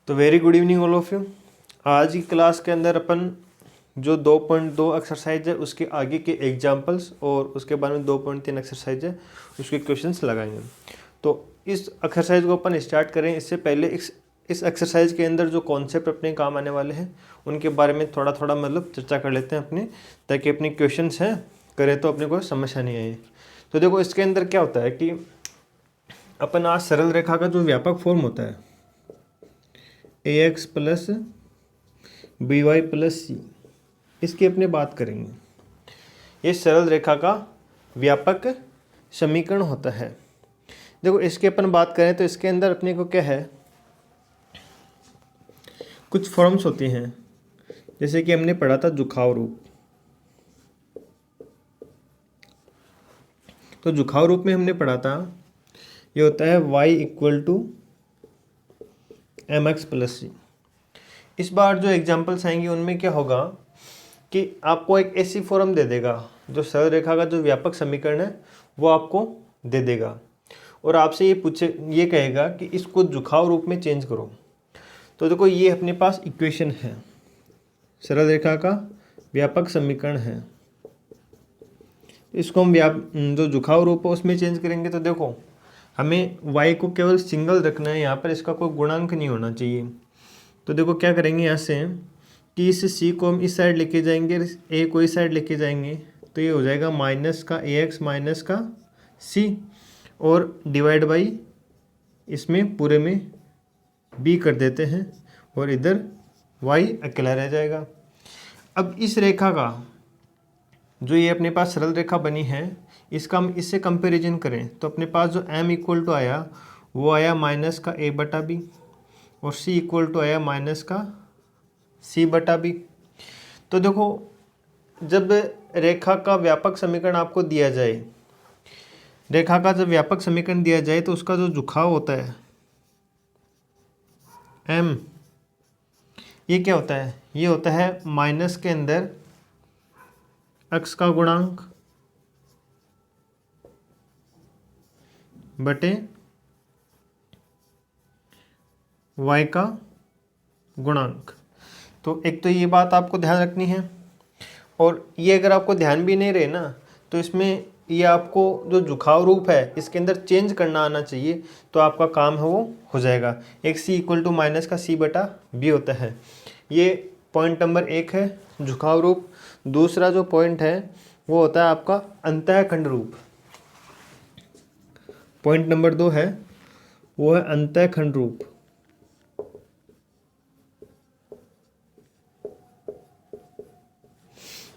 तो very good evening all of you. आज की क्लास के अंदर अपन जो 2.2 एक्सरसाइज है उसके आगे के एग्जाम्पल्स और उसके बाद में 2.3 एक्सरसाइज है उसके क्वेश्चंस लगाएंगे। तो इस एक्सरसाइज को अपन स्टार्ट करें इससे पहले इस एक्सरसाइज के अंदर जो कॉन्सेप्ट अपने काम आने वाले हैं उनके बारे में थोड़ा थोड़ा मतलब चर्चा कर लेते हैं अपने, ताकि अपने क्वेश्चंस हैं करें तो अपने को समस्या नहीं आए। तो देखो इसके अंदर क्या होता है कि अपन आज सरल रेखा का जो व्यापक फॉर्म होता है ax plus B Y plus C, इसकी अपने बात करेंगे। ये सरल रेखा का व्यापक समीकरण होता है। देखो इसकी अपन बात करें तो इसके अंदर अपने को क्या है, कुछ फॉर्म्स होती हैं, जैसे कि हमने पढ़ा था झुकाव रूप। तो झुकाव रूप में हमने पढ़ा था ये होता है y equal to M X plus C. इस बार जो एग्जाम्पल्स आएंगे उनमें क्या होगा कि आपको एक ऐसी फॉर्म दे देगा जो सरल रेखा का जो व्यापक समीकरण है वो आपको दे देगा और आपसे ये कहेगा कि इसको झुकाव रूप में चेंज करो। तो देखो ये अपने पास इक्वेशन है, सरल रेखा का व्यापक समीकरण है। इसको हम जो झुकाव रूप है उसमें चेंज करेंगे। तो देखो हमें y को केवल सिंगल रखना है, यहाँ पर इसका कोई गुणांक नहीं होना चाहिए। तो देखो क्या करेंगे यहाँ से कि इस c को हम इस साइड लेके जाएंगे, a को इस साइड लेके जाएंगे, तो ये हो जाएगा माइनस का ax माइनस का c और डिवाइड बाई इसमें पूरे में b कर देते हैं और इधर y अकेला रह जाएगा। अब इस रेखा का जो ये अपने पास सरल रेखा बनी है इसका हम इससे कंपैरिजन करें तो अपने पास जो m इक्वल टू आया वो आया माइनस का a बटा बी और c इक्वल टू आया माइनस का c बटा बी। तो देखो जब रेखा का व्यापक समीकरण आपको दिया जाए, रेखा का जब व्यापक समीकरण दिया जाए तो उसका जो झुकाव होता है m, ये क्या होता है, ये होता है माइनस के अंदर x का गुणांक बटे y का गुणांक। तो एक तो ये बात आपको ध्यान रखनी है, और ये अगर आपको ध्यान भी नहीं रहे ना तो इसमें ये आपको जो झुकाव रूप है इसके अंदर चेंज करना आना चाहिए, तो आपका काम है वो हो जाएगा। एक c इक्वल टू माइनस का c बटा b होता है। ये पॉइंट नंबर 1 है झुकाव रूप। दूसरा जो पॉइंट है वो होता है आपका अंतःखंड रूप। पॉइंट नंबर 2 है वो है अंतःखंड रूप।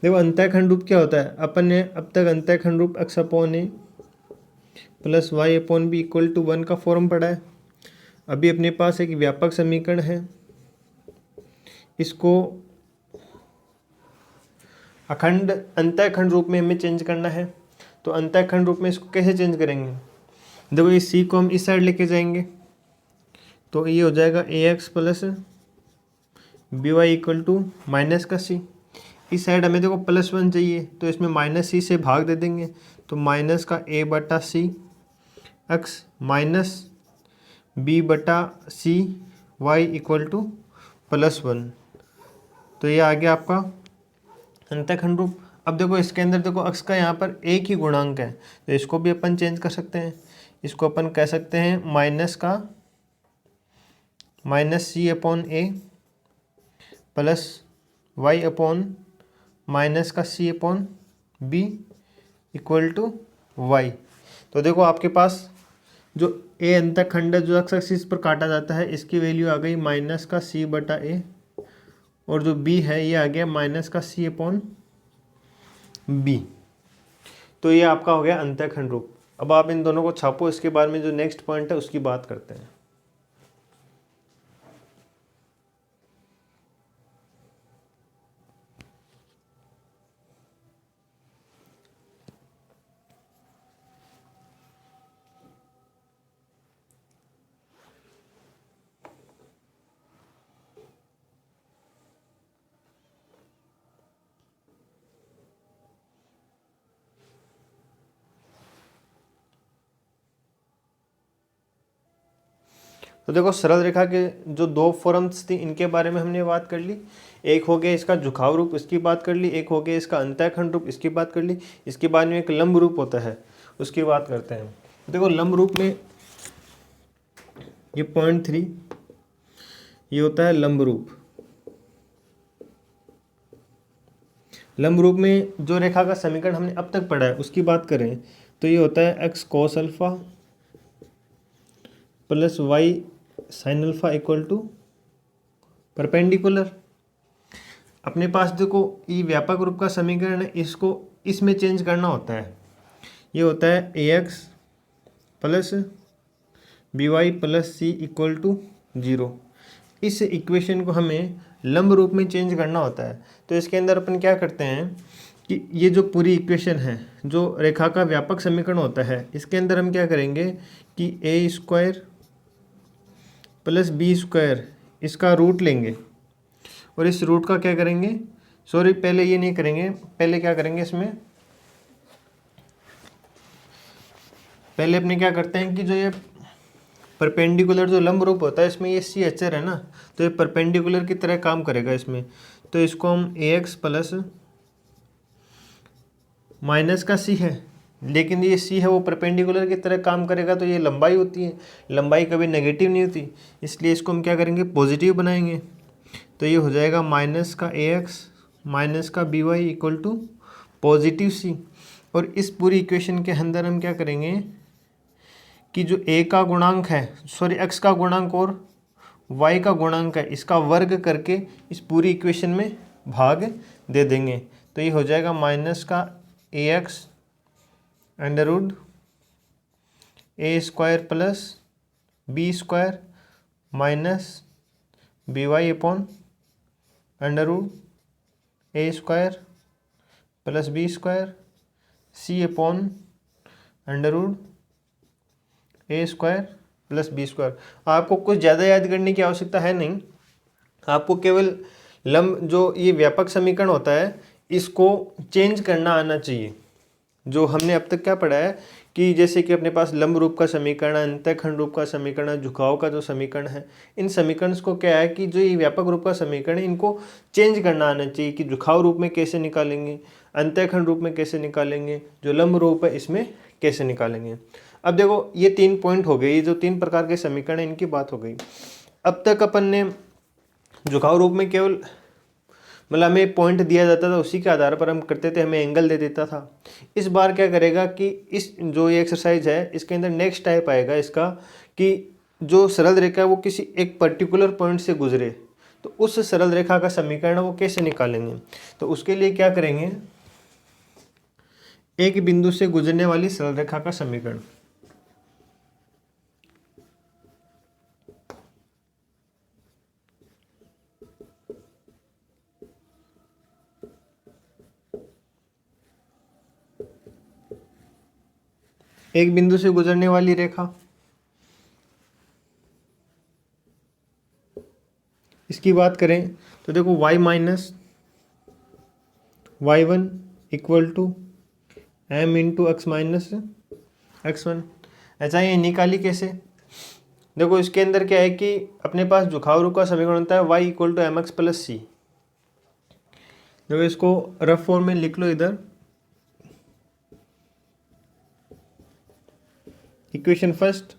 देखो अंतःखंड रूप क्या होता है, अपन ने अब तक अंतःखंड रूप x upon A plus Y upon B equal to 1 का फॉर्म पढ़ा है। अभी अपने पास एक व्यापक समीकरण है, इसको अखंड अंतःखंड रूप में हमें चेंज करना है। तो अंतःखंड रूप में इसको कैसे चेंज करेंगे, देखो इस c को हम इस साइड लेके जाएंगे तो ये हो जाएगा ax plus B Y equal to minus का c। इस साइड हमें देखो प्लस 1 चाहिए तो इसमें माइनस c से भाग दे देंगे, तो माइनस का a बटा सी एक्स माइनस बी बटा सी वाई इक्वल टू प्लस 1। तो ये आ गया आपका अंतःखंड रूप। अब देखो इसके अंदर देखो x का यहाँ पर एक ही गुणांक है तो इसको भी अपन चेंज कर सकते हैं। इसको अपन कह सकते हैं minus C upon A plus Y upon minus का C upon B equal to Y. तो देखो आपके पास जो ए अंतःखंड है जो x एक्सिस पर काटा जाता है इसकी वैल्यू आ गई माइनस का सी बटा ए, और जो b है ये आ गया माइनस का सी अपॉन बी। तो ये आपका हो गया अंतःखंड रूप। अब आप इन दोनों को छापो, इसके बाद में जो नेक्स्ट पॉइंट है उसकी बात करते हैं। तो देखो सरल रेखा के जो दो फॉर्म्स थी इनके बारे में हमने बात कर ली। एक हो गया इसका झुकाव रूप, इसकी बात कर ली। एक हो गया इसका अंतःखंड रूप, इसकी बात कर ली। इसके बाद में एक लंब रूप होता है, उसकी बात करते हैं। देखो लंब रूप में ये 0.3 ये होता है लंब रूप। लंब रूप में जो रेखा का समीकरण हमने अब तक पढ़ा है उसकी बात करें तो ये होता है x cos alpha plus y sin alpha equal to perpendicular. अपने पास देखो ये व्यापक रूप का समीकरण है, इसको इसमें चेंज करना होता है। ये होता है ax plus by plus C equal to 0। इस इक्वेशन को हमें लंब रूप में चेंज करना होता है। तो इसके अंदर अपन क्या करते हैं कि ये जो पूरी इक्वेशन है, जो रेखा का व्यापक समीकरण होता है, इसके अंदर हम क्या करेंगे कि ए स्क्वायर प्लस बी स्क्वायर इसका रूट लेंगे और इस रूट का क्या करेंगे, सॉरी पहले ये नहीं करेंगे, पहले क्या करेंगे इसमें, पहले अपने क्या करते हैं कि जो ये परपेंडिकुलर जो लंब रूप होता है इसमें ये सी एच है ना, तो ये परपेंडिकुलर की तरह काम करेगा इसमें। तो इसको हम ए एक्स प्लस माइनस का सी है, लेकिन ये सी है वो परपेंडिकुलर की तरह काम करेगा, तो ये लंबाई होती है, लंबाई कभी नेगेटिव नहीं होती, इसलिए इसको हम क्या करेंगे पॉजिटिव बनाएंगे। तो ये हो जाएगा माइनस का ए एक्स माइनस का B Y equal to positive C. और इस पूरी इक्वेशन के अंदर हम क्या करेंगे कि जो a का गुणांक है, सॉरी x का गुणांक और y का गुणांक है, इसका वर्ग करके इस पूरी इक्वेशन में भाग दे देंगे। तो ये हो जाएगा माइनस का ax under root A square plus B square minus B Y upon under root A square plus B square C upon under root A square plus B square. आपको कुछ ज़्यादा याद करने की आवश्यकता है नहीं, आपको केवल लंब जो ये व्यापक समीकरण होता है इसको चेंज करना आना चाहिए। जो हमने अब तक क्या पढ़ा है कि जैसे कि अपने पास लंब रूप का समीकरण, अंतःखंड रूप का समीकरण, झुकाव का जो समीकरण है, इन समीकरण को क्या है कि जो ये व्यापक रूप का समीकरण है इनको चेंज करना आना चाहिए कि झुकाव रूप में कैसे निकालेंगे, अंतःखंड रूप में कैसे निकालेंगे, जो लंब रूप है इसमें कैसे निकालेंगे। अब देखो ये 3 पॉइंट हो गए, ये जो 3 प्रकार के समीकरण है इनकी बात हो गई। अब तक अपन ने झुकाव रूप में केवल मतलब हमें पॉइंट दिया जाता था, उसी के आधार पर हम करते थे, हमें एंगल दे देता था। इस बार क्या करेगा कि इस जो ये एक्सरसाइज है इसके अंदर नेक्स्ट टाइप आएगा इसका कि जो सरल रेखा है वो किसी एक पर्टिकुलर पॉइंट से गुजरे, तो उस सरल रेखा का समीकरण वो कैसे निकालेंगे। तो उसके लिए क्या करेंगे, एक बिंदु से गुजरने वाली सरल रेखा का समीकरण। एक बिंदु से गुजरने वाली रेखा, इसकी बात करें तो देखो y minus y1 equal to m into X minus x1। ऐसा ये निकाली कैसे, देखो इसके अंदर क्या है कि अपने पास झुकाव रूप का समीकरण होता है y equal to M X plus C. देखो इसको रफ फॉर्म में लिख लो इधर, इक्वेशन फर्स्ट।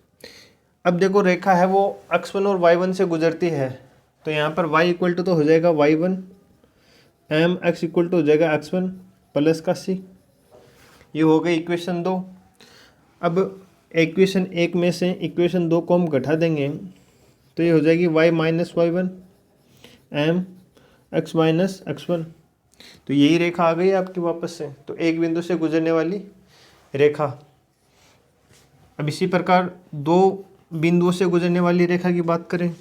अब देखो रेखा है वो x1 और y1 से गुजरती है, तो यहाँ पर y इक्वल टू तो हो जाएगा y1, M x equal to हो जाएगा x1 प्लस का c। ये हो गई इक्वेशन 2। अब इक्वेशन 1 में से इक्वेशन 2 को हम घटा देंगे तो ये हो जाएगी y minus y1 M X minus x1। तो यही रेखा आ गई आपकी वापस से, तो एक बिंदु से गुजरने वाली रेखा। अब इसी प्रकार 2 बिंदुओं से गुजरने वाली रेखा की बात करें,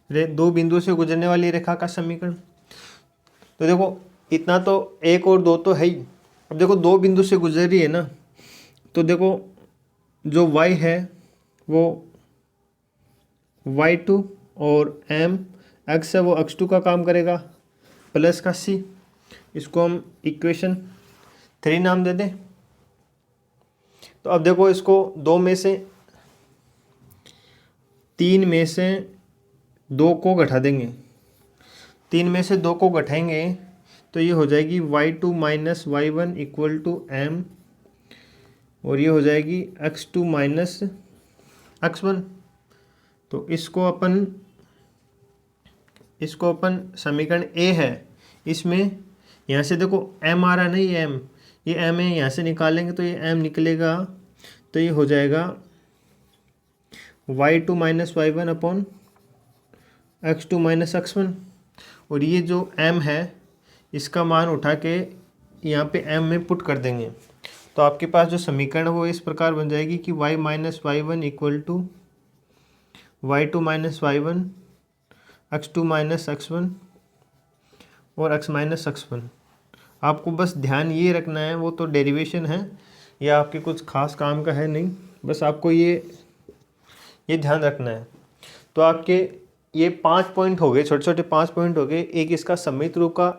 दो बिंदुओं से गुजरने वाली रेखा का समीकरण। तो देखो इतना तो 1 और 2 तो है ही। अब देखो 2 बिंदु से गुजर रही है ना, तो देखो जो y है वो y2 और m x है वो x2 का काम करेगा प्लस का c, इसको हम इक्वेशन 3 नाम दे दें। तो अब देखो इसको 3 में से 2 को घटा देंगे, 3 में से 2 को घटाएंगे तो ये हो जाएगी y2 minus y1 equal to m, और ये हो जाएगी x2 माइनस x1। तो इसको अपन समीकरण a है, इसमें यहाँ से देखो m आ रहा है, नहीं ये m है, यहाँ से निकालेंगे तो ये m निकलेगा, तो ये हो जाएगा y2 minus y1 upon x2 minus x1। और ये जो m है इसका मान उठा के यहाँ पे m में पुट कर देंगे, तो आपके पास जो समीकरण है वो इस प्रकार बन जाएगी कि y minus y1 equal to y2 minus y1 x2 minus x1 और x माइनस x1। आपको बस ध्यान ये रखना है, वो तो डेरिवेशन है, ये आपके कुछ खास काम का है नहीं, बस आपको ये ध्यान रखना है। तो आपके ये 5 पॉइंट हो गए, छोटे छोटे 5 पॉइंट हो गए। एक इसका सममित रूप का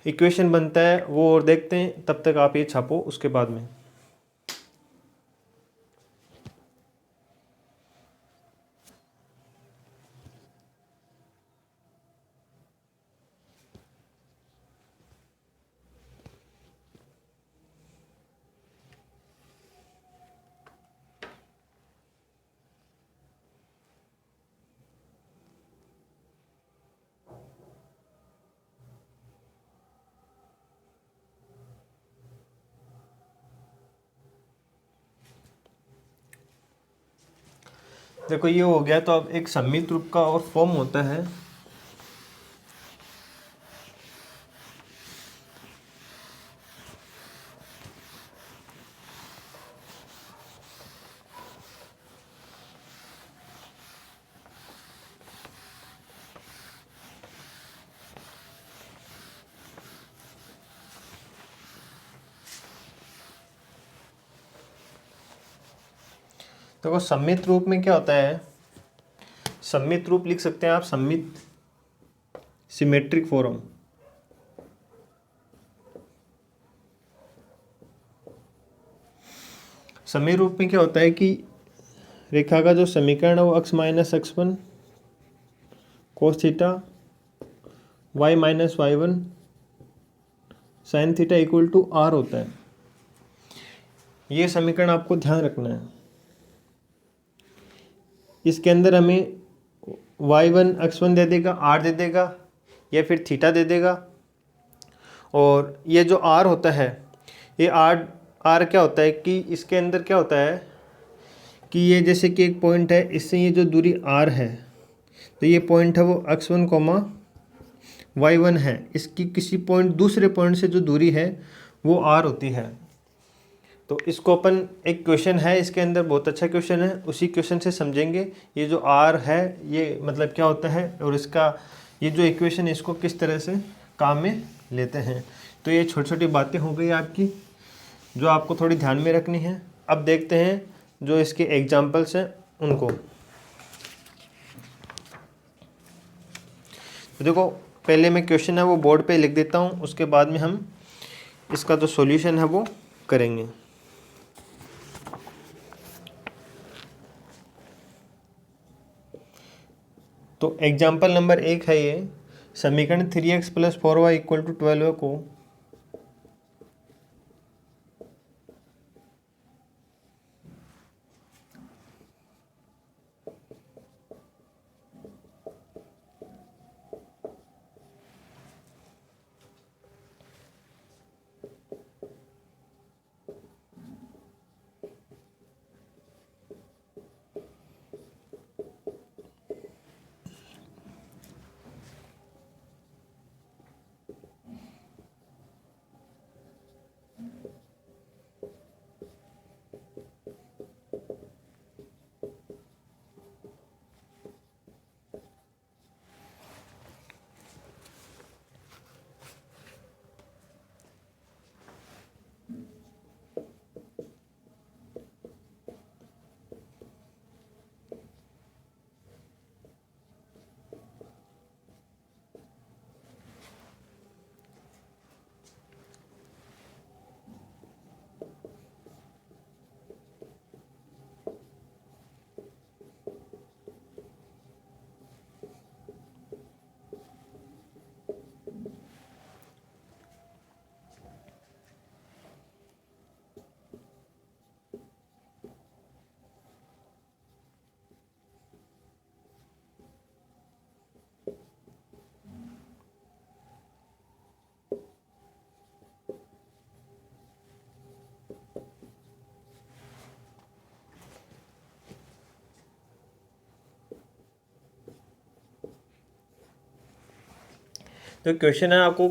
इक्वेशन बनता है वो और देखते हैं, तब तक आप ये छापो उसके बाद में। देखो ये हो गया, तो अब एक सममित रूप का और फॉर्म होता है। देखो सममित रूप में क्या होता है, सममित रूप लिख सकते हैं आप सममित सिमेट्रिक फॉर्म। सममित रूप में क्या होता है कि रेखा का जो समीकरण है वो x minus x1 cos theta y minus y1 sine theta equal to r होता है। ये समीकरण आपको ध्यान रखना है। इसके अंदर हमें y1 x1 दे देगा, r दे देगा या फिर थीटा दे देगा, और ये जो r होता है ये r क्या होता है कि इसके अंदर क्या होता है कि ये जैसे कि एक पॉइंट है, इससे ये जो दूरी r है, तो ये पॉइंट है वो x1 y1 है, इसकी किसी पॉइंट दूसरे पॉइंट से जो दूरी है वो r होती है। तो इसको अपन एक क्वेश्चन है इसके अंदर, बहुत अच्छा क्वेश्चन है, उसी क्वेश्चन से समझेंगे ये जो r है ये मतलब क्या होता है, और इसका ये जो इक्वेशन है इसको किस तरह से काम में लेते हैं। तो ये छोटी छोटी बातें हो गई आपकी जो आपको थोड़ी ध्यान में रखनी है। अब देखते हैं जो इसके एग्जाम्पल्स हैं उनको। तो देखो पहले मैं क्वेश्चन है वो बोर्ड पे लिख देता हूँ, उसके बाद में हम इसका जो सॉल्यूशन है वो करेंगे। तो एग्जाम्पल नंबर 1 है ये, समीकरण 3x plus 4y equal to 12 को तो क्वेश्चन है, आपको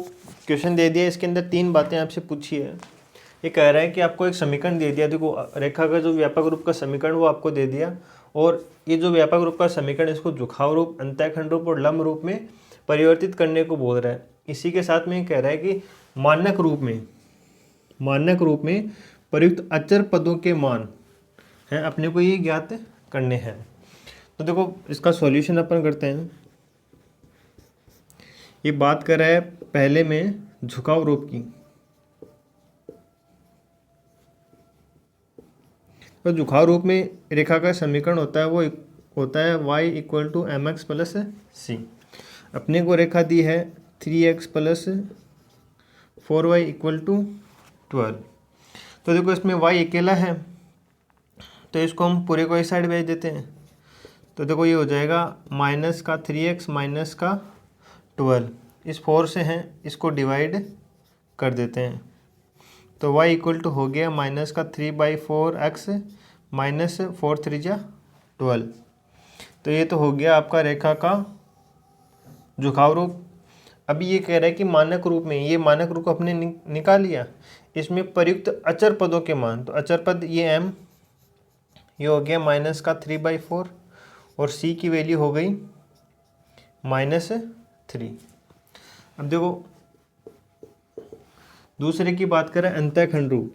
क्वेश्चन दे दिया, इसके अंदर 3 बातें आपसे पूछी है। ये कह रहा है कि आपको एक समीकरण दे दिया, देखो रेखा का जो व्यापक रूप का समीकरण वो आपको दे दिया, और ये जो व्यापक रूप का समीकरण इसको झुकाव रूप, अंतःखंड रूप और लंब रूप में परिवर्तित करने को बोल रहा है। इसी के साथ में कह रहा है कि मानक रूप में प्रयुक्त अचर पदों के मान हैं अपने को ये ज्ञात करने हैं। तो देखो इसका सॉल्यूशन अपन करते हैं। ये बात कर रहा है पहले में झुकाव रूप की, तो झुकाव रूप में रेखा का समीकरण होता है, वो होता है y equal to M X plus C. अपने को रेखा दी है 3x plus 4y equal to 12। तो देखो इसमें y अकेला है, तो इसको हम पूरे को इस साइड भेज देते हैं। तो देखो ये हो जाएगा माइनस का 3x माइनस का 12, इस 4 से हैं, इसको डिवाइड कर देते हैं। तो y इक्वल टू हो गया माइनस का 3/4x माइनस 4 3 जा 12। तो ये तो हो गया आपका रेखा का झुकाव रूप। अभी ये कह रहा है कि मानक रूप में, ये मानक रूप अपने निकाल लिया, इसमें प्रयुक्त अचर पदों के मान, तो अचर पद ये m, ये हो गया माइनस का 3/4 और c की वैल्यू हो गई -3। अब देखो दूसरे की बात करें अंतःखंड रूप।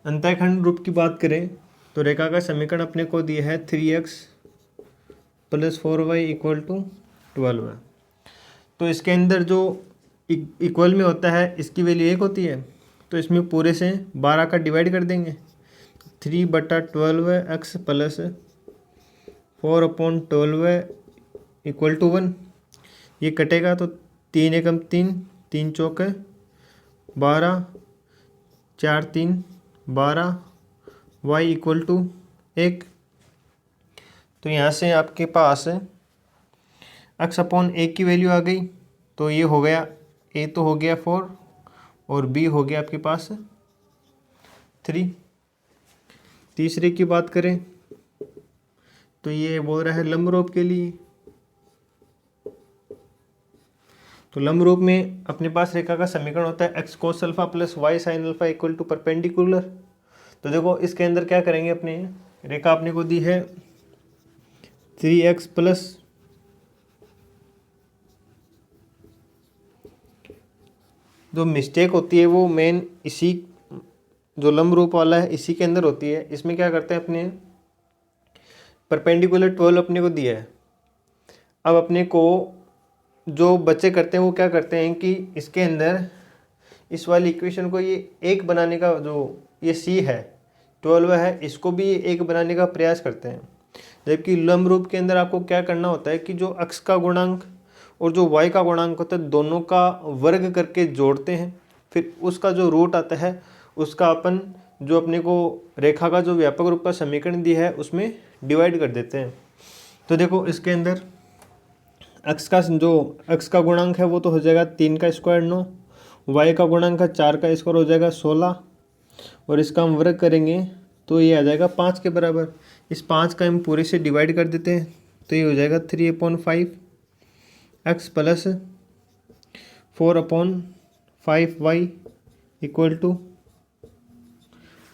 अंतःखंड रूप की बात करें तो रेखा का समीकरण अपने को दिया है 3x plus 4y equal to 12 है। तो इसके अंदर जो इक्वल में होता है इसकी वैल्यू 1 होती है, तो इसमें पूरे से 12 का डिवाइड कर देंगे। 3/12 x प्लस 4/12 इक्वल टू 1। ये कटेगा तो 3 एकम 3, 3 चौके 12, 4 3 12, y इक्वल टू 1। तो यहाँ से आपके पास x/1 की वैल्यू आ गई, तो ये हो गया a तो हो गया 4 और b हो गया आपके पास 3। तीसरे की बात करें तो ये बोल रहा है लंब रूप के लिए। तो लंब रूप में अपने पास रेखा का समीकरण होता है x cos alpha plus y sin alpha equal to perpendicular. तो देखो इसके अंदर क्या करेंगे, अपने रेखा अपने को दी है 3x प्लस जो मिस्टेक होती है वो मेन इसी जो लंब रूप वाला है इसी के अंदर होती है। इसमें क्या करते हैं, अपने परपेंडिकुलर 12 अपने को दिया है। अब अपने को जो बच्चे करते हैं वो क्या करते हैं कि इसके अंदर इस वाली इक्वेशन को ये एक बनाने का, जो ये c है 12 है, इसको भी एक बनाने का प्रयास करते हैं। जबकि लंब रूप के अंदर आपको क्या करना होता है कि जो x का गुणांक और जो y का गुणांक होता है दोनों का वर्ग करके जोड़ते हैं, फिर उसका जो रूट आता है उसका अपन जो अपने को रेखा का जो व्यापक रूप का समीकरण दिया है उसमें डिवाइड कर देते हैं। तो देखो इसके अंदर x का गुणांक है वो तो हो जाएगा 3 का स्क्वायर 9, y का गुणांक है 4 का स्क्वायर हो जाएगा 16, और इसका हम वर्ग करेंगे तो ये आ जाएगा 5 के बराबर। इस 5 का हम पूरे से डिवाइड कर देते हैं, तो ये हो जाएगा 3/5 x plus 4/5y equal to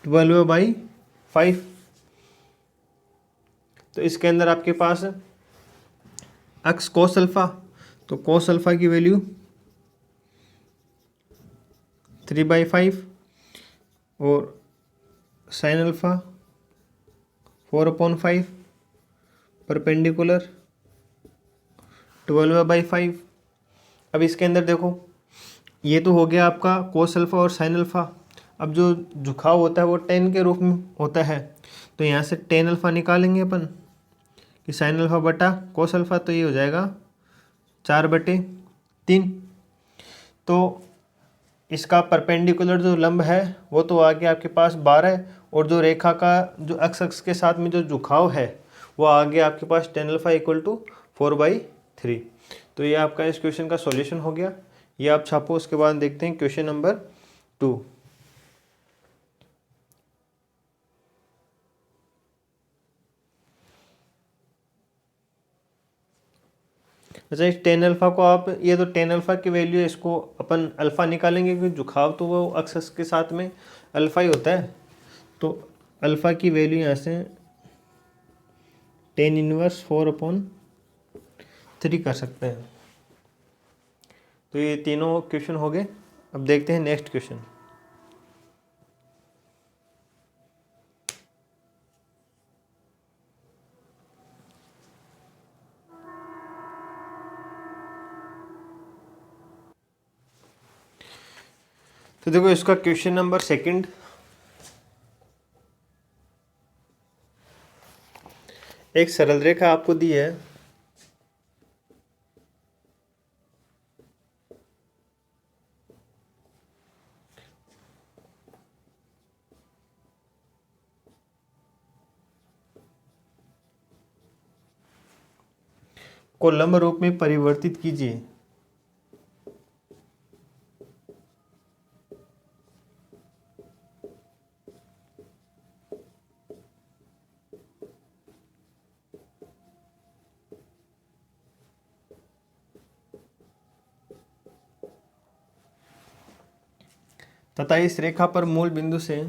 12/5। तो इसके अंदर आपके पास x cos अल्फा, तो cos अल्फा की वैल्यू 3/5 और sin अल्फा 4/5 परपेंडिकुलर 12/5। अब इसके अंदर देखो ये तो हो गया आपका cos अल्फा और sin अल्फा। अब जो झुकाव होता है वो tan के रूप में होता है, तो यहाँ से tan अल्फा निकालेंगे अपन कि sin अल्फा बटा cos अल्फा, तो ये हो जाएगा 4/3। तो इसका परपेंडिकुलर जो लंब है वो तो आ गया आपके पास 12, और जो रेखा का जो x अक्ष के साथ में जो झुकाव है वो आ गया आपके पास tan अल्फा इक्वल टू 4/3। तो ये आपका इस क्वेश्चन का सॉल्यूशन हो गया। ये आप छापो, उसके बाद देखते हैं क्वेश्चन नंबर 2। अच्छा इस टेन अल्फ़ा को आप, ये तो टेन अल्फ़ा की वैल्यू है, इसको अपन अल्फ़ा निकालेंगे क्योंकि झुकाव तो वो अक्स के साथ में अल्फ़ा ही होता है। तो अल्फ़ा की वैल्यू यहाँ से टेन इनवर्स 4/3 कर सकते हैं। तो ये तीनों क्वेश्चन हो गए। अब देखते हैं नेक्स्ट क्वेश्चन। तो देखो इसका क्वेश्चन नंबर सेकंड, एक सरल रेखा आपको दी है, को लंब रूप में परिवर्तित कीजिए। तथा इस रेखा पर मूल बिंदु से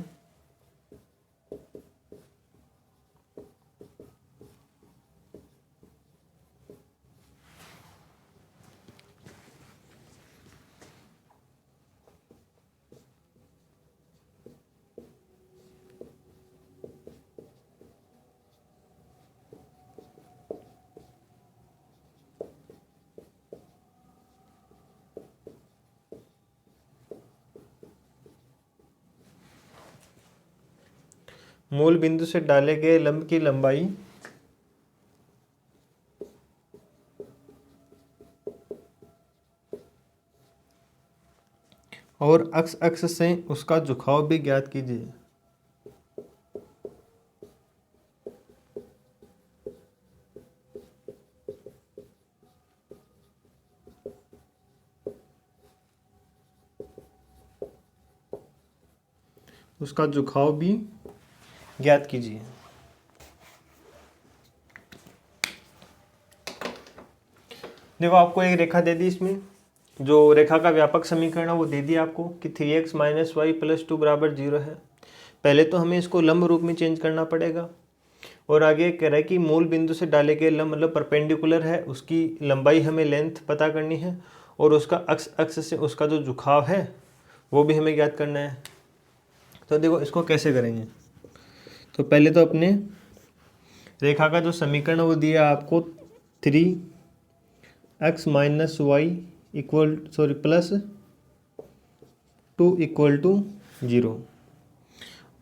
मूल बिंदु से डाले गए लंब की लंबाई और अक्ष अक्ष से उसका झुकाव भी ज्ञात कीजिए। उसका झुकाव भी ज्ञात कीजिए। देखो आपको एक रेखा दे दी, इसमें जो रेखा का व्यापक समीकरण है वो दे दिया आपको कि 3x - y + 2 = 0 है। पहले तो हमें इसको लंब रूप में चेंज करना पड़ेगा। और आगे कह रहा है कि मूल बिंदु से डाले गए लंब मतलब परपेंडिकुलर है, उसकी लंबाई हमें लेंथ पता करनी है और उसका अक्ष अक्ष से उसका जो झुकाव है वो भी हमें ज्ञात करना है। तो देखो इसको कैसे करेंगे। तो पहले तो अपने रेखा का जो समीकरण वो दिया आपको 3x - y + 2 = 0।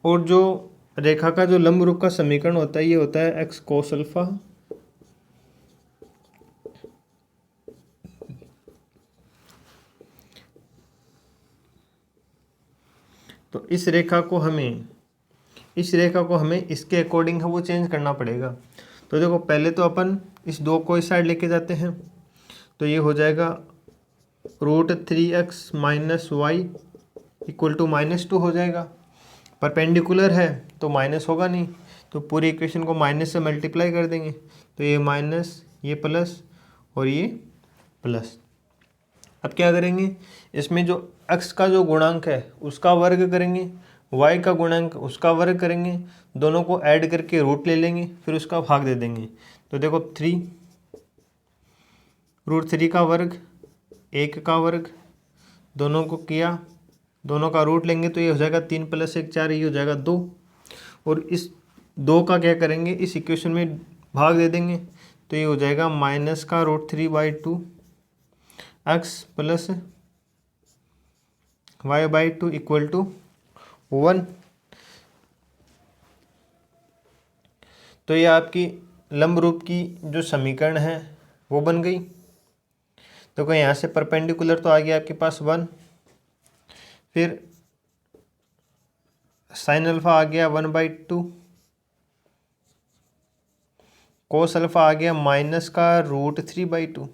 और जो रेखा का जो लंब रूप का समीकरण होता है ये होता है x cos अल्फा तो इस रेखा को हमें इसके अकॉर्डिंग है वो चेंज करना पड़ेगा। तो देखो पहले तो अपन इस 2 को इस साइड लेके जाते हैं, तो ये हो जाएगा √3x - y = -2 हो जाएगा। परपेंडिकुलर है तो माइनस होगा नहीं, तो पूरी इक्वेशन को माइनस से मल्टीप्लाई कर देंगे, तो ये माइनस, ये प्लस और ये प्लस। अब क्या करेंगे, इसमें जो x का जो गुणांक है उसका वर्ग करेंगे, y का गुणांक उसका वर्ग करेंगे, दोनों को ऐड करके रूट ले लेंगे, फिर उसका भाग दे देंगे। तो देखो 3 √3 का वर्ग, 1 का वर्ग, दोनों को किया, दोनों का रूट लेंगे तो ये हो जाएगा 3 + 1 4, ये हो जाएगा 2। और इस 2 का क्या करेंगे, इस इक्वेशन में भाग दे देंगे, तो ये हो जाएगा -√3/2 x + y/2 = 1। तो ये आपकी लंब रूप की जो समीकरण है वो बन गई। तो कोई यहाँ से परपेंडिकुलर तो आ गया आपके पास 1, फिर साइन अल्फा आ गया 1/2, कोस अल्फा आ गया -√3/2।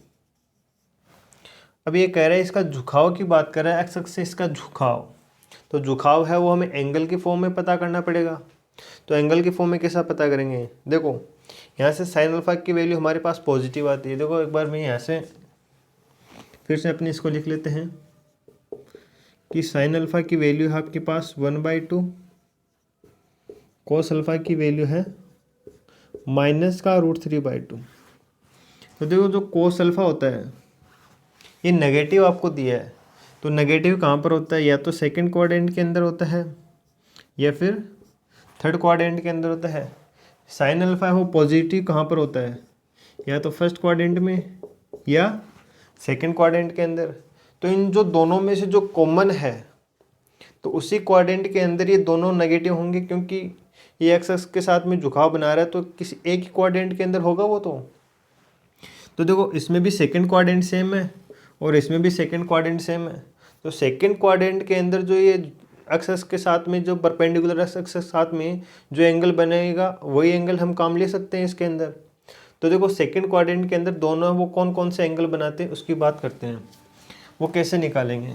अब ये कह रहा है इसका झुकाव की बात कर रहा है, एक्स अक्ष से इसका झुकाव। तो झुकाव है वो हमें एंगल के फॉर्म में पता करना पड़ेगा। तो एंगल के फॉर्म में कैसा पता करेंगे, देखो यहाँ से साइन अल्फा की वैल्यू हमारे पास पॉजिटिव आती है। देखो एक बार मैं यहाँ से फिर से अपने इसको लिख लेते हैं कि साइन अल्फा की वैल्यू है आपके पास 1/2, कोस अल्फा की वैल्यू है -√3/2। तो देखो जो कोस अल्फा होता है ये नेगेटिव आपको दिया है, तो नेगेटिव कहाँ पर होता है, या तो सेकंड क्वाड्रेंट के अंदर होता है या फिर थर्ड क्वाड्रेंट के अंदर होता है। साइन अल्फा है वो पॉजिटिव कहाँ पर होता है, या तो फर्स्ट क्वाड्रेंट में या सेकंड क्वाड्रेंट के अंदर। तो इन जो दोनों में से जो कॉमन है तो उसी क्वाड्रेंट के अंदर ये दोनों नेगेटिव होंगे, क्योंकि ये एक्स एक्स के साथ में झुकाव बना रहा है तो किसी एक ही क्वाड्रेंट के अंदर होगा वो। तो देखो इसमें भी सेकंड क्वाड्रेंट सेम है और इसमें भी सेकंड क्वाड्रेंट सेम है। तो सेकंड क्वाड्रेंट के अंदर जो ये एक्स के साथ में जो परपेंडिकुलर एक्स के साथ में जो एंगल बनेगा वही एंगल हम काम ले सकते हैं इसके अंदर। तो देखो सेकंड क्वाड्रेंट के अंदर दोनों वो कौन कौन से एंगल बनाते हैं उसकी बात करते हैं, वो कैसे निकालेंगे।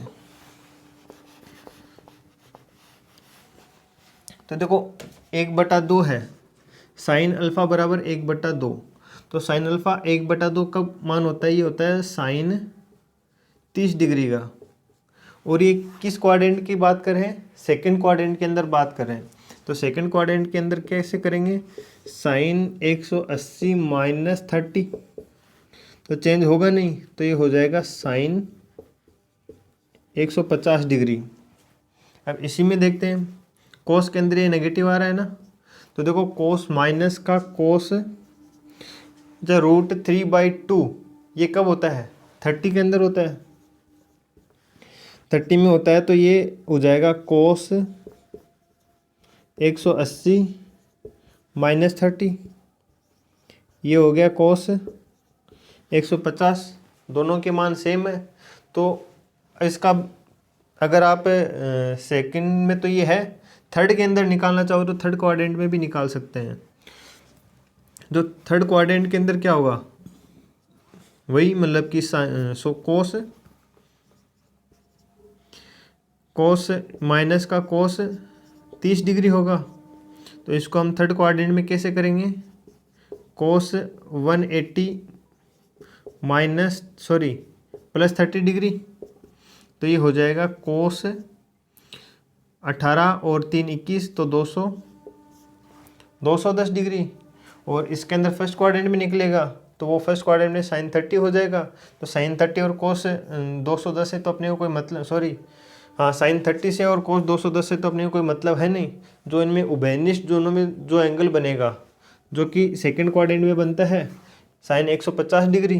तो देखो 1/2 है, साइन अल्फा बराबर 1/2। तो साइन अल्फा 1/2 का मान होता है, ये होता है साइन 30 डिग्री का। और ये किस क्वाड्रेंट की बात कर रहे हैं, सेकंड क्वाड्रेंट के अंदर बात कर रहे हैं। तो सेकंड क्वाड्रेंट के अंदर कैसे करेंगे, साइन 180 - 30 तो चेंज होगा नहीं, तो ये हो जाएगा साइन 150 डिग्री। अब इसी में देखते हैं कोस के अंदर ये नेगेटिव आ रहा है ना, तो देखो कोस माइनस का कोस जो √3/2 ये कब होता है, 30 के अंदर होता है, 30 में होता है। तो ये हो जाएगा कोस 180 - 30, ये हो गया कोस 150। दोनों के मान सेम है। तो इसका अगर आप सेकंड में तो ये है, थर्ड के अंदर निकालना चाहो तो थर्ड क्वाड्रेंट में भी निकाल सकते हैं। जो थर्ड क्वाड्रेंट के अंदर क्या होगा, वही मतलब कि कोस माइनस का कोस 30 डिग्री होगा। तो इसको हम थर्ड क्वाड्रेंट में कैसे करेंगे, कोस 180 +30 डिग्री। तो ये हो जाएगा कोस 18 और 3 21 तो 210 डिग्री। और इसके अंदर फर्स्ट क्वाड्रेंट में निकलेगा तो वो फर्स्ट क्वाड्रेंट में साइन 30 हो जाएगा। तो साइन 30 और कोस 210 है तो अपने को कोई मतलब साइन 30 से और कोस 210 से तो अपने को कोई मतलब है नहीं। जो इनमें उभयनिष्ठ दोनों में जो एंगल बनेगा जो कि सेकंड क्वाड्रेंट में बनता है साइन 150 डिग्री।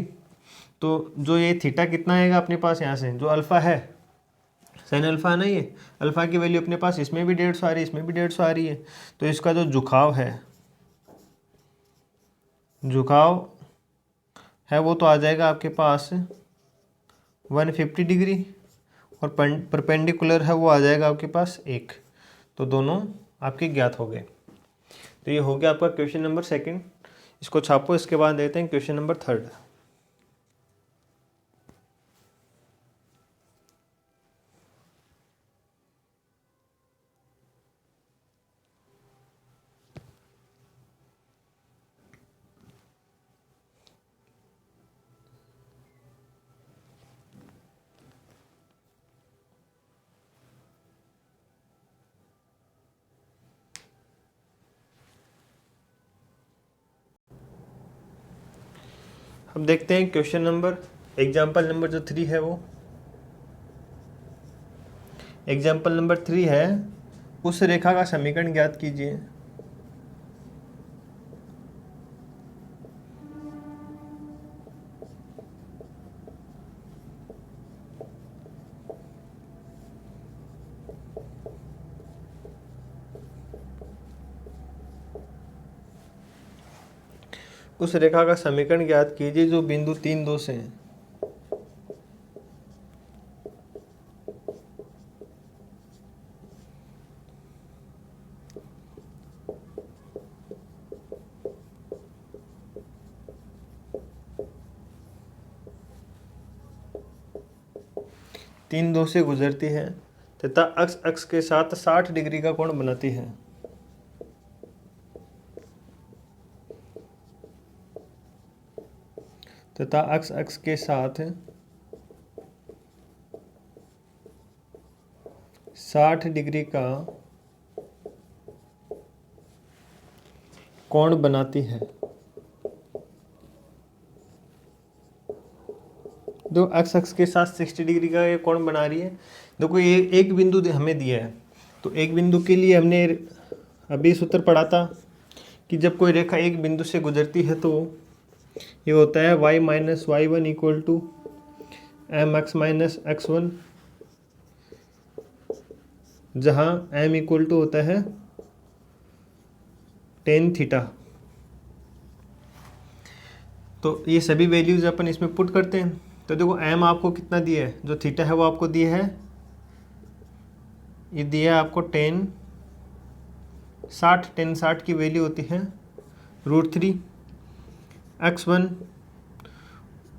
तो जो ये थीटा कितना आएगा अपने पास, यहाँ से जो अल्फ़ा है, साइन अल्फ़ा है ना, ये अल्फ़ा की वैल्यू अपने पास इसमें भी 150 आ रही है, इसमें भी 150 आ रही है। तो इसका जो झुकाव है वो तो आ जाएगा आपके पास 150 डिग्री, और परपेंडिकुलर है वो आ जाएगा आपके पास 1। तो दोनों आपके ज्ञात हो गए। तो ये हो गया आपका क्वेश्चन नंबर 2। इसको छापो, इसके बाद देते हैं क्वेश्चन नंबर 3। अब देखते हैं क्वेश्चन नंबर एग्जाम्पल नंबर जो 3 है वो एग्जाम्पल नंबर 3 है, उस रेखा का समीकरण ज्ञात कीजिए। उस रेखा का समीकरण ज्ञात कीजिए जो बिंदु 3 2 से है। तीन दो से गुजरती है तथा अक्ष अक्ष के साथ 60 डिग्री का कोण बनाती है। तथा एक्स अक्ष के साथ 60 डिग्री का कोण बनाती है। दो एक्स अक्ष के साथ 60 डिग्री का ये कोण बना रही है। देखो ये एक बिंदु हमें दिया है, तो एक बिंदु के लिए हमने अभी सूत्र पढ़ा था कि जब कोई रेखा एक बिंदु से गुजरती है तो ये होता है y minus Y one equal to M X minus X one, जहाँ m इक्वल टू होता है टेन थीटा। तो ये सभी वैल्यूज अपन इसमें पुट करते हैं। तो देखो m आपको कितना दिया है, जो थीटा है वो आपको दिया है, ये दिया है आपको टेन 60 की वैल्यू होती है √3। x1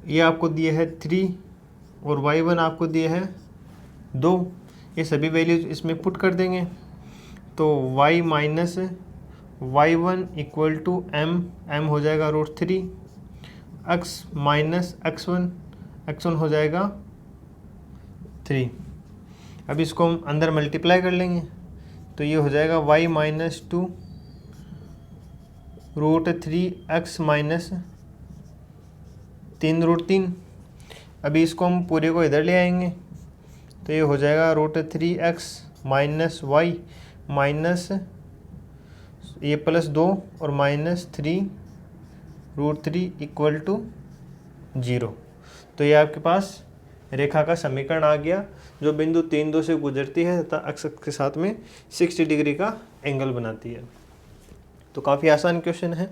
ये आपको दिया है 3 और y1 आपको दिया है 2। ये सभी वैल्यूज इसमें पुट कर देंगे तो y minus Y one equal to M हो जाएगा √3, x माइनस x1 हो जाएगा 3। अब इसको हम अंदर मल्टीप्लाई कर लेंगे तो ये हो जाएगा y माइनस 2 √3 x माइनस 3 √3। अभी इसको हम पूरे को इधर ले आएंगे तो ये हो जाएगा √3x माइनस वाई माइनस ये +2 और -3 √3 इक्वल टू 0। तो ये आपके पास रेखा का समीकरण आ गया जो बिंदु 3, 2 से गुजरती है तथा अक्ष के साथ में 60 डिग्री का एंगल बनाती है। तो काफ़ी आसान क्वेश्चन है।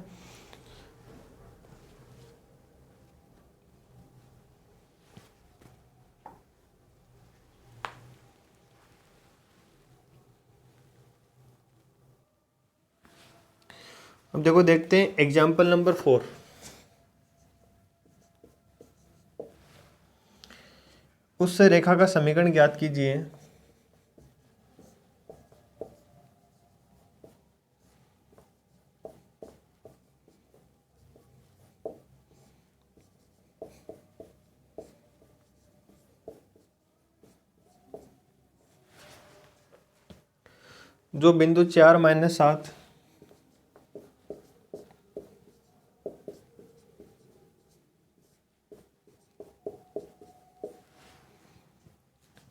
अब देखो देखते हैं एग्जाम्पल नंबर 4। उस रेखा का समीकरण ज्ञात कीजिए जो बिंदु 4 - 7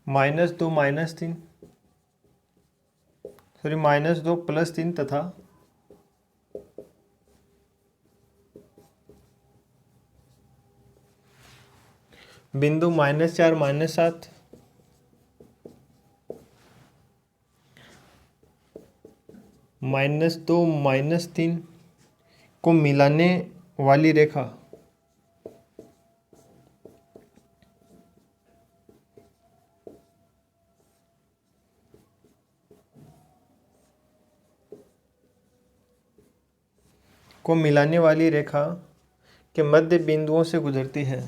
-2 -3 सॉरी -2 +3 तथा बिंदु -4 -7 -2 -3 को मिलाने वाली रेखा के मध्य बिंदुओं से गुजरती है।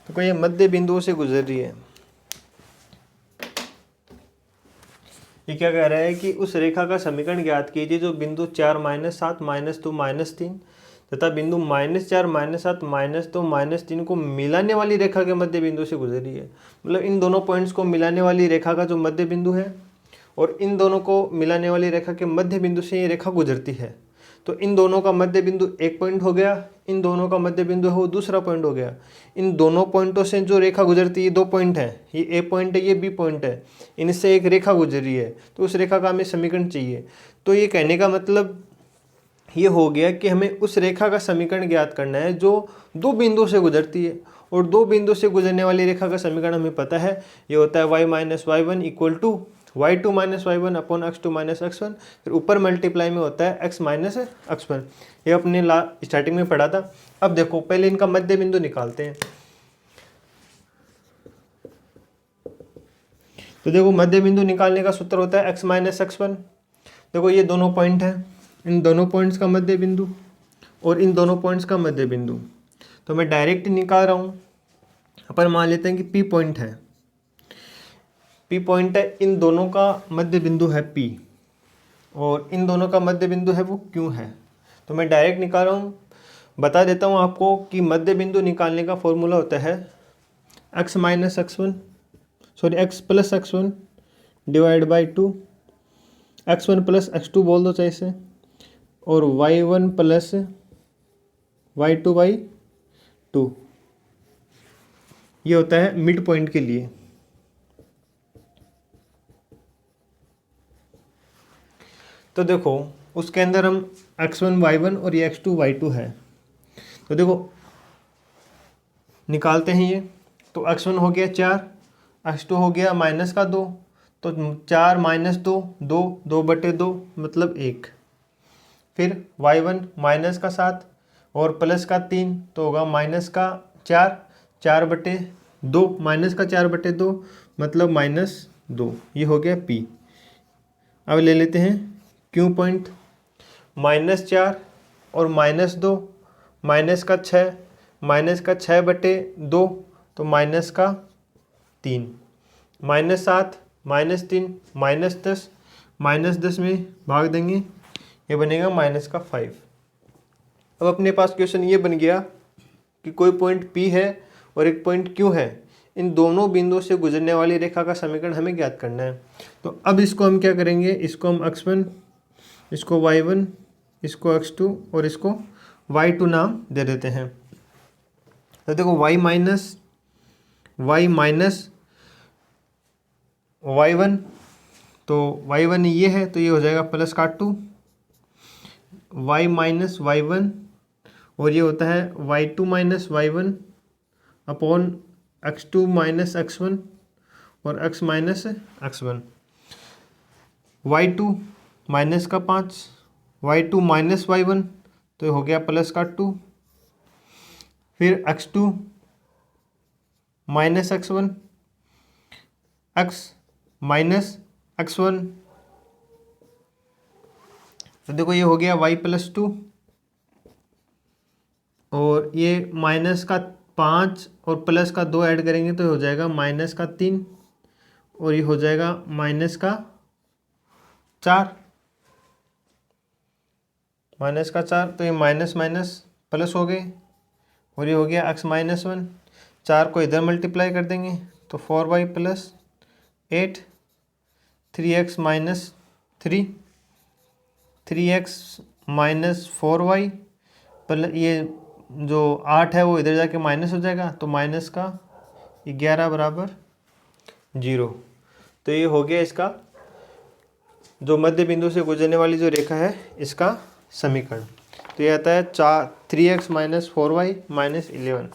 तो कोई मध्य बिंदुओं से गुजर रही है। ये क्या कह रहा है कि उस रेखा का समीकरण ज्ञात कीजिए जो बिंदु 4 - 7 -2 -3 तथा बिंदु -4 -7 -2 -3 को मिलाने वाली रेखा के मध्य बिंदु से गुजर रही है। मतलब इन दोनों पॉइंट्स को मिलाने वाली रेखा का जो मध्य बिंदु है और इन दोनों को मिलाने वाली रेखा के मध्य बिंदु से ये रेखा गुजरती है। तो इन दोनों का मध्य बिंदु एक पॉइंट हो गया, इन दोनों का मध्य बिंदु है वो दूसरा पॉइंट हो गया। इन दोनों पॉइंटों से जो रेखा गुजरती है, 2 पॉइंट है, ये ए पॉइंट है, ये बी पॉइंट है, इनसे एक रेखा गुजर रही है। तो उस रेखा का हमें समीकरण चाहिए। तो ये कहने का मतलब ये हो गया कि हमें उस रेखा का समीकरण ज्ञात करना है जो 2 बिंदु से गुजरती है, और 2 बिंदु से गुजरने वाली रेखा का समीकरण हमें पता है, ये होता है y minus Y one equal to y2 minus Y one upon x2 minus x1, फिर ऊपर मल्टीप्लाई में होता है x माइनस x1। ये अपने स्टार्टिंग में पढ़ा था। अब देखो पहले इनका मध्य बिंदु निकालते हैं। तो देखो मध्य बिंदु निकालने का सूत्र होता है x माइनस x1। देखो ये दोनों पॉइंट हैं, इन दोनों पॉइंट्स का मध्य बिंदु और इन दोनों पॉइंट्स का मध्य बिंदु। तो मैं डायरेक्ट निकाल रहा हूँ। अपन मान लेते हैं कि पी पॉइंट है, पी पॉइंट है, इन दोनों का मध्य बिंदु है पी और इन दोनों का मध्य बिंदु है वो क्यू है। तो मैं डायरेक्ट निकाल रहा हूँ। बता देता हूँ आपको कि मध्य बिंदु निकालने का फॉर्मूला होता है x minus x1 sorry x plus x1 divide by 2, x1 plus x2 बोल दो चाहे से, और y1 प्लस y2 बाई 2। ये होता है मिड पॉइंट के लिए। तो देखो उसके अंदर हम x1 y1 और ये x2 y2 है। तो देखो निकालते हैं ये। तो x1 हो गया 4, x2 हो गया माइनस का 2, तो 4 माइनस 2 2, 2/2 मतलब 1। फिर y1 माइनस का 7 और प्लस का 3 तो होगा माइनस का 4, 4/2 माइनस का 4/2 मतलब -2। ये हो गया p। अब ले लेते हैं क्यू पॉइंट, -4 और -2 माइनस का 6, माइनस का 6/2 तो माइनस का 3, -7 -3 -10, -10 में भाग देंगे ये बनेगा -5। अब अपने पास क्वेश्चन ये बन गया कि कोई पॉइंट P है और एक पॉइंट Q है, इन दोनों बिंदुओं से गुजरने वाली रेखा का समीकरण हमें ज्ञात करना है। तो अब इसको हम क्या करेंगे, इसको हम x1, इसको y1, इसको x2 और इसको y2 नाम दे देते हैं। तो देखो y माइनस y1, तो y1 ये है तो ये हो जाएगा प्लस का 2, y माइनस y1 और ये होता है y2 minus y1 upon x2 minus x1 और x minus x1, y2 minus का 5, y2 माइनस y1 तो ये हो गया प्लस का 2, फिर x2 minus x1, x minus x1, तो देखो ये हो गया y प्लस 2 और ये माइनस का 5 और प्लस का 2 ऐड करेंगे तो ये हो जाएगा माइनस का 3 और ये हो जाएगा माइनस का 4, माइनस का 4, तो ये माइनस माइनस प्लस हो गए और ये हो गया x माइनस 1। 4 को इधर मल्टीप्लाई कर देंगे तो 4y plus 8, 3x minus 3, 3x minus 4y plus ये जो 8 है वो इधर जाके माइनस हो जाएगा तो माइनस का 11 बराबर 0। तो ये हो गया इसका जो मध्य बिंदु से गुजरने वाली जो रेखा है इसका समीकरण। तो ये आता है 3x माइनस 4y माइनस 11।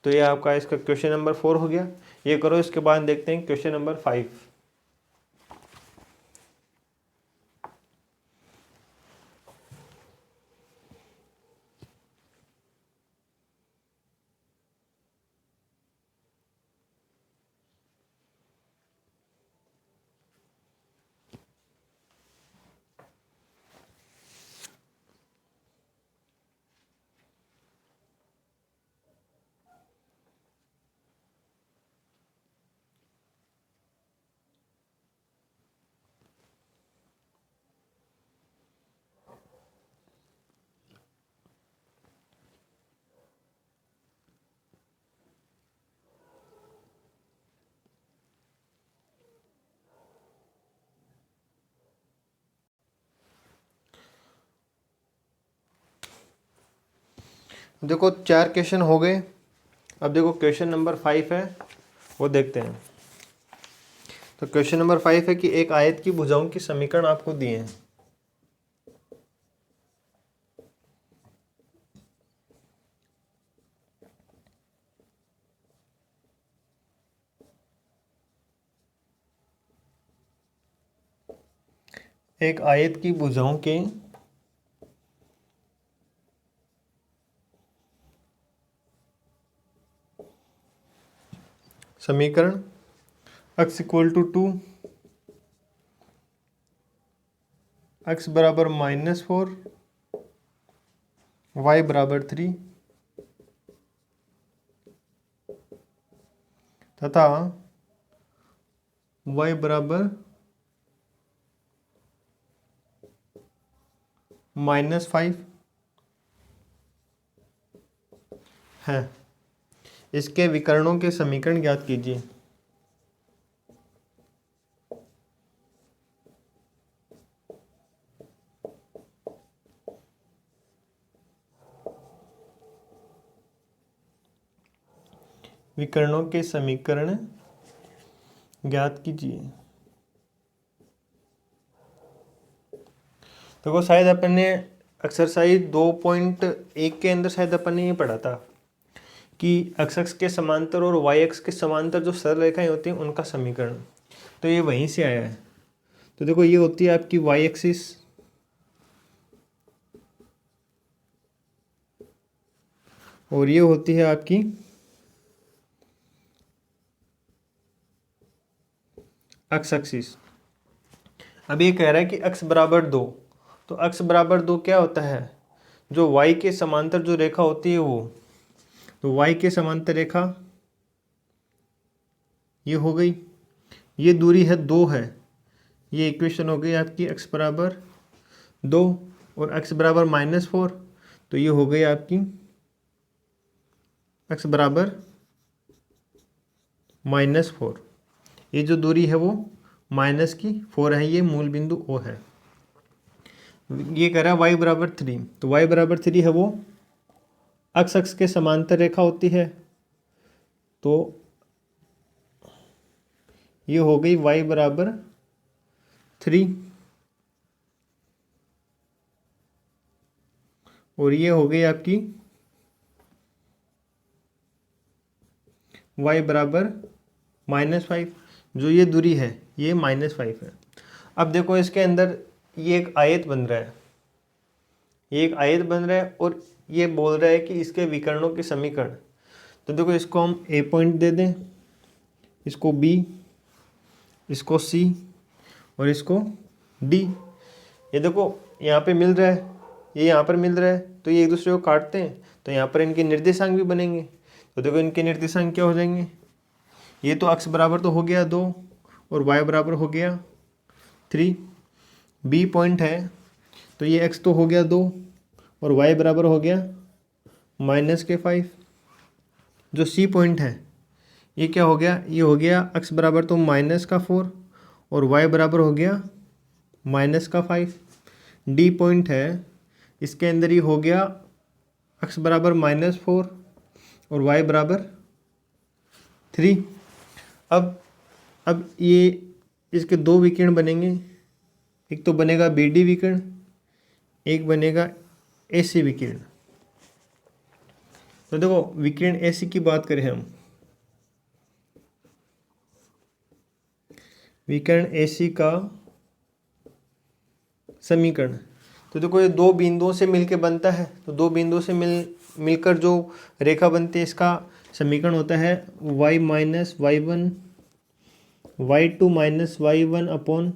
तो ये आपका इसका क्वेश्चन नंबर 4 हो गया। ये करो, इसके बाद देखते हैं क्वेश्चन नंबर 5। देखो 4 क्वेश्चन हो गए। अब देखो क्वेश्चन नंबर 5 है वो देखते हैं। तो क्वेश्चन नंबर 5 है कि एक आयत की भुजाओं की समीकरण आपको दिए हैं। एक आयत की भुजाओं के समीकरण x इक्वल टू 2, x बराबर -4, y बराबर 3 तथा y बराबर -5 है। इसके विकर्णों के समीकरण ज्ञात कीजिए। विकर्णों के समीकरण ज्ञात कीजिए। देखो शायद अपन ने एक्सरसाइज 2.1 के अंदर शायद अपन ने ये पढ़ा था कि एक्स एक्स के समांतर और वाई एक्स के समांतर जो सरल रेखाएं होती हैं उनका समीकरण, तो ये वहीं से आया है। तो देखो ये होती है आपकी वाई एक्सिस और ये होती है आपकी एक्स एक्सिस। अब ये कह रहा है कि x बराबर 2, तो x बराबर 2 क्या होता है, जो y के समांतर जो रेखा होती है वो, तो y के समांतर रेखा ये हो गई, ये दूरी है 2 है, ये इक्वेशन हो गई आपकी x बराबर 2 और x बराबर -4, तो ये हो गई आपकी x बराबर -4। ये जो दूरी है वो -4 है, ये मूल बिंदु O है। ये कह रहा है y बराबर 3, तो y बराबर 3 है वो x अक्ष के समांतर रेखा होती है, तो ये हो गई y बराबर 3 और ये हो गई आपकी y बराबर -5। जो ये दूरी है ये -5 है। अब देखो इसके अंदर ये एक आयत बन रहा है, ये एक आयत बन रहा है और ये बोल रहा है कि इसके विकर्णों के समीकरण। तो देखो इसको हम A पॉइंट दे दें, इसको B, इसको C और इसको D। ये देखो यहाँ पे मिल रहा है, ये यहाँ पर मिल रहा है, तो ये एक दूसरे को काटते हैं, तो यहाँ पर इनके निर्देशांक भी बनेंगे। तो देखो इनके निर्देशांक क्या हो जाएंगे, ये तो x बराबर तो हो गया 2 और y बराबर हो गया 3। B पॉइंट है तो ये x तो हो गया 2 और y बराबर हो गया -5। जो C पॉइंट है ये क्या हो गया, ये हो गया x बराबर तो -4 और y बराबर हो गया -5। D पॉइंट है, इसके अंदर ये हो गया x बराबर -4 और y बराबर 3। अब ये इसके दो विकर्ण बनेंगे, एक तो बनेगा BD विकर्ण, एक बनेगा AC विकर्ण। तो देखो विकर्ण AC की बात करें हम, विकर्ण AC का समीकरण, तो देखो ये दो बिंदुओं से मिलके बनता है, तो दो बिंदुओं से मिलकर जो रेखा बनती है इसका समीकरण होता है y minus y1 y2 minus y1 upon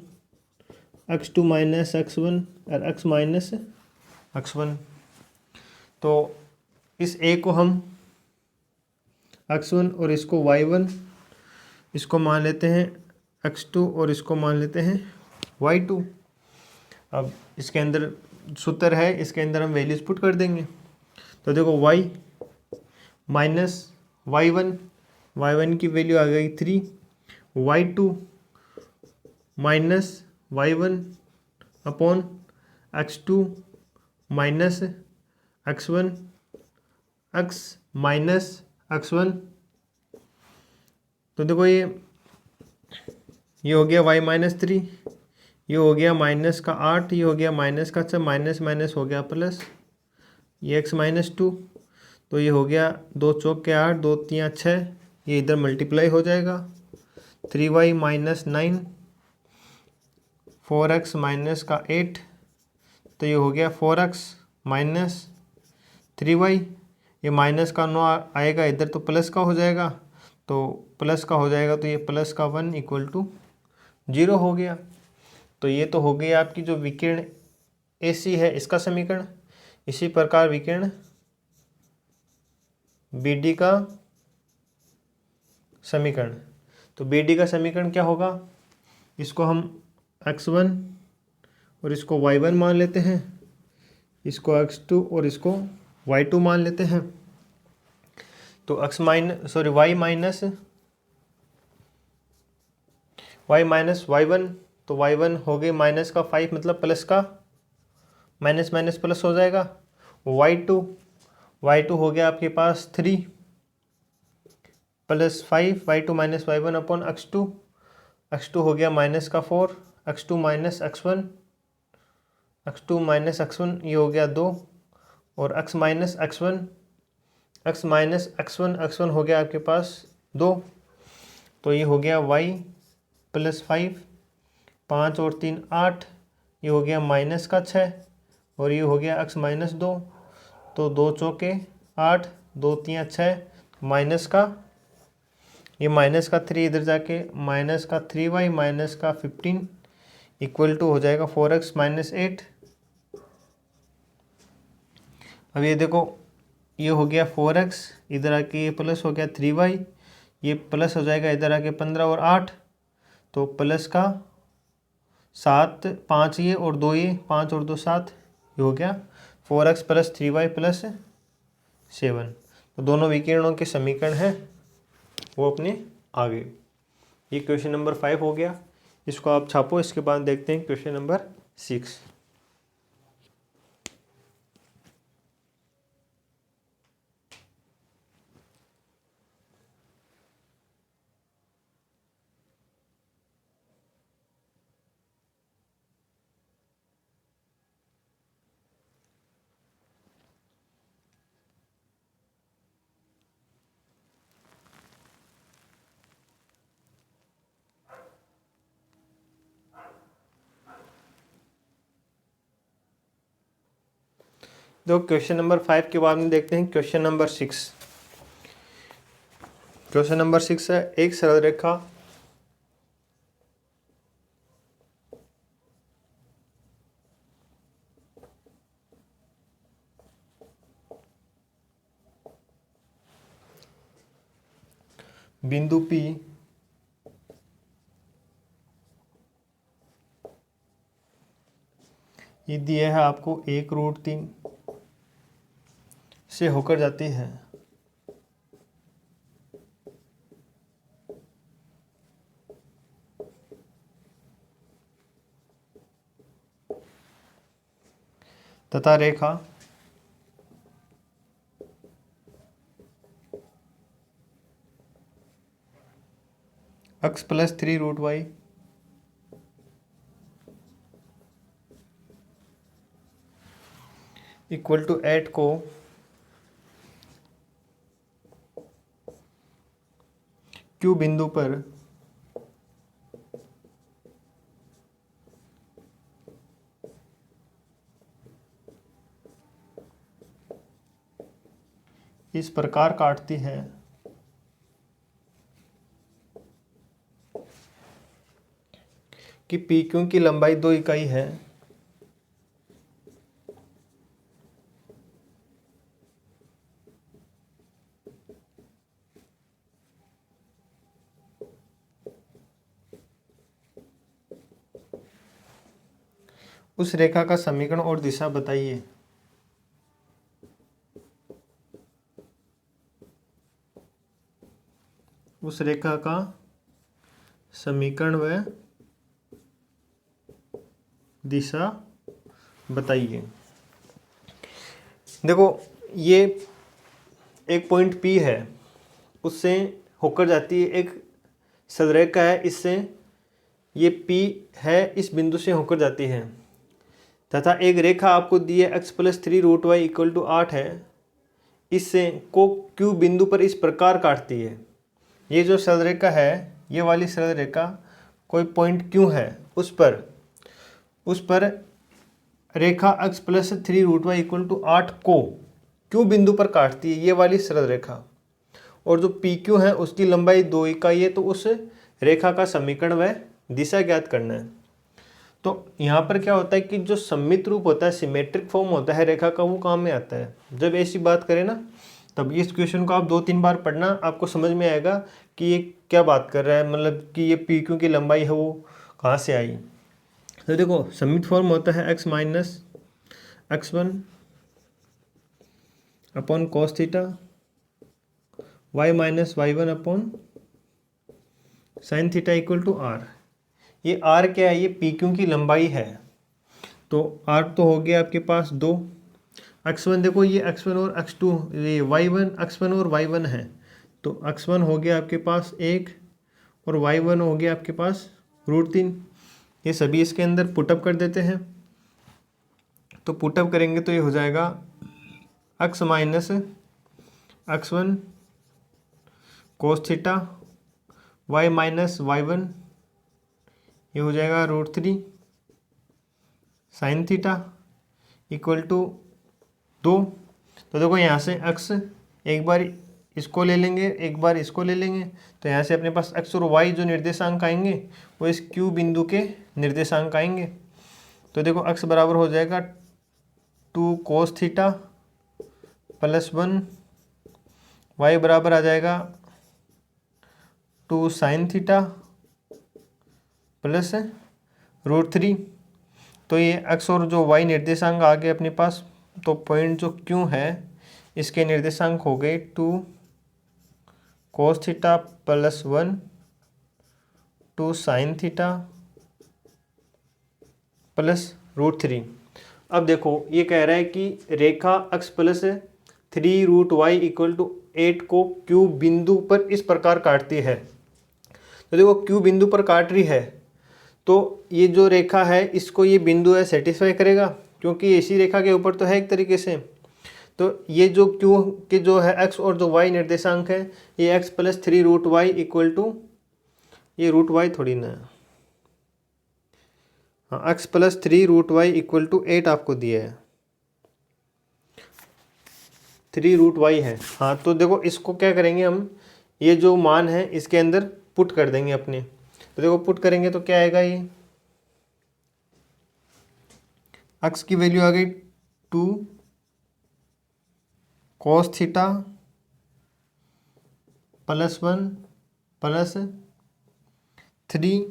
x2 minus x1 और x माइनस x1। तो इस a को हम x1 और इसको y1, इसको मान लेते हैं x2 और इसको मान लेते हैं y2। अब इसके अंदर सूत्र है, इसके अंदर हम वैल्यूज पुट कर देंगे। तो देखो y माइनस y1 की वैल्यू आ गई 3, y2 minus y1 upon x2 minus x1 x minus x1। तो देखो ये हो गया y माइनस 3, ये हो गया माइनस का 8, ये हो गया माइनस का 6, माइनस माइनस हो गया प्लस, ये x माइनस 2, तो ये हो गया 2 चौक के 8, 2 3 6, ये इधर मल्टीप्लाई हो जाएगा 3y माइनस 9, 4x माइनस का 8, तो ये हो गया 4x माइनस 3y, ये माइनस का 9 आएगा इधर तो प्लस का हो जाएगा, तो प्लस का हो जाएगा, तो ये प्लस का 1 इक्वल टू 0 हो गया। तो ये तो हो गई आपकी जो विकर्ण AC है इसका समीकरण। इसी प्रकार विकिरण BD का समीकरण, तो BD का समीकरण क्या होगा, इसको हम x1 और इसको y1 मान लेते हैं, इसको x2 और इसको y2 मान लेते हैं। तो y माइनस y1, तो y1 हो गए माइनस का 5 मतलब प्लस का माइनस माइनस प्लस हो जाएगा। y2 हो गया आपके पास 3 plus 5 y2 minus y1 upon x2 हो गया माइनस का 4 x2 माइनस x1 ये हो गया 2 और x माइनस x1 हो गया आपके पास 2, तो ये हो गया y प्लस 5, 5 और 3 8, ये हो गया माइनस का 6 और ये हो गया x माइनस 2, तो 2 चौके 8, 2 3 6, माइनस का ये माइनस का 3 इधर जाके माइनस का 3y माइनस का 15 इक्वल टू हो जाएगा 4x माइनस 8। अब ये देखो ये हो गया 4x, इधर आके ये प्लस हो गया 3y, ये प्लस हो जाएगा इधर आके 15 और 8, तो प्लस का 7 5 ये और 2 ये 5 और 2 7, ये हो गया 4x प्लस 3y प्लस 7। तो दोनों विकिरणों के समीकरण हैं वो अपने आ गए। ये क्वेश्चन नंबर 5 हो गया, इसको आप छापो। इसके बाद देखते हैं क्वेश्चन नंबर 6। तो क्वेश्चन नंबर 5 के बाद में देखते हैं क्वेश्चन नंबर 6। क्वेश्चन नंबर 6 है, एक सरल रेखा बिंदु P ये दिया है आपको 1√3 से होकर जाती है तथा रेखा x plus 3√y equal to 8 को Q बिंदु पर इस प्रकार काटती है कि PQ की लंबाई 2 इकाई है उस रेखा का समीकरण और दिशा बताइए। उस रेखा का समीकरण व दिशा बताइए। देखो ये एक पॉइंट P है, उससे होकर जाती है एक सरलरेखा है, इससे ये P है इस बिंदु से होकर जाती है, तथा एक रेखा आपको दी है x plus 3√y equal to 8 है, इससे को Q बिंदु पर इस प्रकार काटती है। ये जो सरलरेखा है, ये वाली सरलरेखा कोई पॉइंट Q है, उस पर रेखा x plus 3√y equal to 8 को Q बिंदु पर काटती है, ये वाली सरलरेखा। और जो PQ है उसकी लंबाई 2 इकाई है, तो उस रेखा का समीकरण व दिशा ज्ञात करना है। तो यहाँ पर क्या होता है कि जो सममित रूप होता है, सिमेट्रिक फॉर्म होता है रेखा का, वो काम में आता है। जब ऐसी बात करें ना, तब इस क्वेश्चन को आप 2-3 बार पढ़ना, आपको समझ में आएगा कि ये क्या बात कर रहा है, मतलब कि ये पी क्यू की लंबाई है वो कहाँ से आई। तो देखो सममित फॉर्म होता है x minus x1 upon cos theta, y minus y1 upon sine theta equal to r। ये r क्या है, ये पी क्यू की लंबाई है। तो r तो हो गया आपके पास 2, x1 देखो ये x1 और x2, ये y1 x1 और y1 है, तो x1 हो गया आपके पास 1 और y1 हो गया आपके पास √3। ये सभी इसके अंदर पुटअप कर देते हैं। तो पुटअप करेंगे तो ये हो जाएगा x minus x1 cos theta, y minus y1 ये हो जाएगा √3 साइन थीटा इक्वल टू 2। तो देखो यहाँ से x एक बार इसको ले लेंगे, एक बार इसको ले लेंगे, तो यहाँ से अपने पास x और y जो निर्देशांक आएंगे वो इस Q बिंदु के निर्देशांक आएंगे। तो देखो x बराबर हो जाएगा 2 कोस थीटा प्लस 1, y बराबर आ जाएगा 2 साइन थीटा प्लस √3। तो ये x और जो y निर्देशांक आ गए अपने पास, तो पॉइंट जो Q है इसके निर्देशांक हो गए 2 cos theta plus 1 2 sine theta plus √3। अब देखो ये कह रहा है कि रेखा x plus 3√y equal to 8 को Q बिंदु पर इस प्रकार काटती है। तो देखो Q बिंदु पर काट रही है, तो ये जो रेखा है इसको ये बिंदु है सेटिस्फाई करेगा, क्योंकि इसी रेखा के ऊपर तो है एक तरीके से। तो ये जो Q के जो है x और जो y निर्देशांक है, ये x plus 3√y equal to, ये √y थोड़ी ना, हाँ x plus 3√y equal to 8 आपको दिया है, 3√y है। हाँ तो देखो इसको क्या करेंगे हम, ये जो मान है इसके अंदर पुट कर देंगे अपने। तो देखो पुट करेंगे तो क्या आएगा, ये x की वैल्यू आ गई 2 कॉस थीटा प्लस 1 प्लस 3,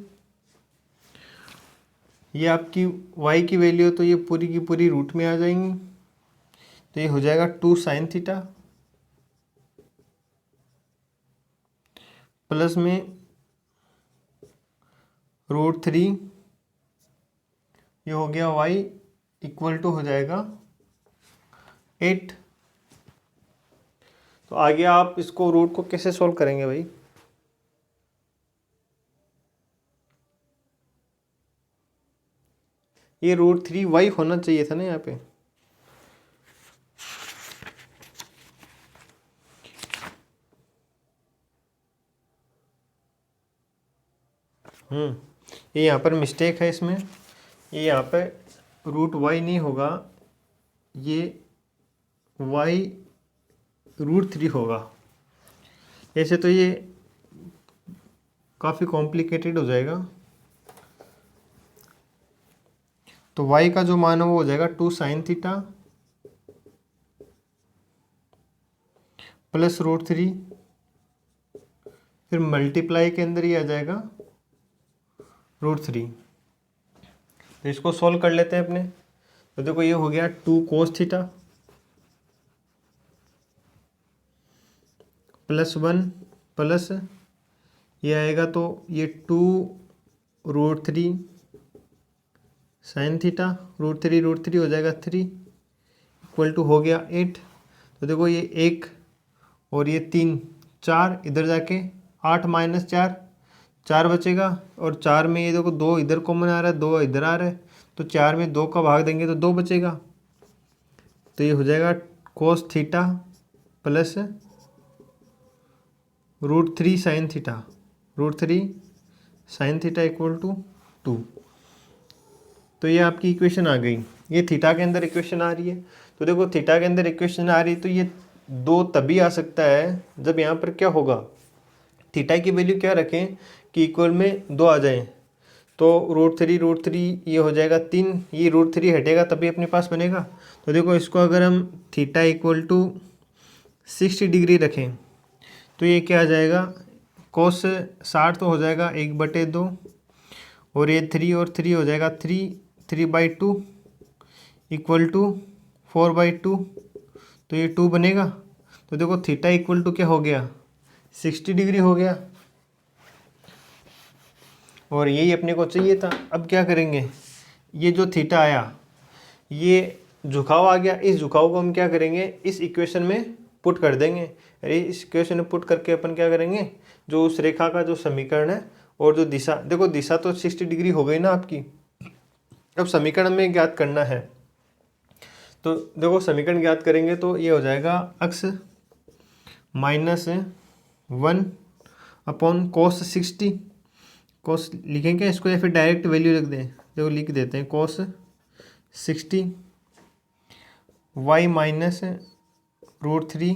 ये आपकी y की वैल्यू तो ये पूरी की पूरी रूट में आ जाएंगी, तो ये हो जाएगा 2 साइन थीटा प्लस में √3, ये हो गया y इक्वल टू हो जाएगा 8। तो आगे आप इसको रूट को कैसे सॉल्व करेंगे भाई, ये √3y होना चाहिए था ना यहाँ पे। ये यहाँ पर मिस्टेक है इसमें, ये यहाँ पे √y नहीं होगा, ये y √3 होगा। ऐसे तो ये काफ़ी कॉम्प्लिकेटेड हो जाएगा। तो y का जो मान है वो हो जाएगा 2 साइन थीटा प्लस √3, फिर मल्टीप्लाई के अंदर ही आ जाएगा √3। तो इसको सॉल्व कर लेते हैं अपने। तो देखो ये हो गया 2 कोस थीटा प्लस 1 प्लस ये आएगा, तो ये 2√3 साइन थीटा, √3 हो जाएगा 3 इक्वल टू हो गया 8। तो देखो ये 1 और ये 3 4 इधर जाके 8 माइनस 4 4 बचेगा, और 4 में ये देखो 2 इधर कॉमन आ रहा है, 2 इधर आ रहा है, तो 4 में 2 का भाग देंगे तो 2 बचेगा। तो ये हो जाएगा cos theta plus √3 sine theta, √3 sine theta equal to 2। तो ये आपकी इक्वेशन आ गई। ये थीटा के अंदर इक्वेशन आ रही है। तो देखो थीटा के अंदर इक्वेशन आ रही है, तो ये 2 तभी आ सकता है जब यहाँ पर क्या होगा, थीटा की वैल्यू क्या रखें कि इक्वल में 2 आ जाए। तो रूट थ्री ये हो जाएगा 3, ये रूट 3 हटेगा तभी अपने पास बनेगा। तो देखो इसको अगर हम थीटा इक्वल टू 60 डिग्री रखें तो ये क्या आ जाएगा, कोस 60 तो हो जाएगा 1/2 और ये 3 और 3 हो जाएगा 3/2 इक्वल टू 4/2, तो ये 2 बनेगा। तो देखो थीटा इक्वल टू क्या हो गया, 60 डिग्री हो गया और यही अपने को चाहिए था। अब क्या करेंगे, ये जो थीटा आया ये झुकाव आ गया, इस झुकाव को हम क्या करेंगे, इस इक्वेशन में पुट कर देंगे। अरे इस इक्वेशन में पुट करके अपन क्या करेंगे, जो उस रेखा का जो समीकरण है और जो दिशा, देखो दिशा तो 60 डिग्री हो गई ना आपकी। अब समीकरण में ज्ञात करना है, तो देखो समीकरण ज्ञात करेंगे तो ये हो जाएगा x -1 अपॉन cos 60, cos लिखेंगे इसको या फिर डायरेक्ट वैल्यू लिख दें, देखो लिख देते हैं cos 60 y -√3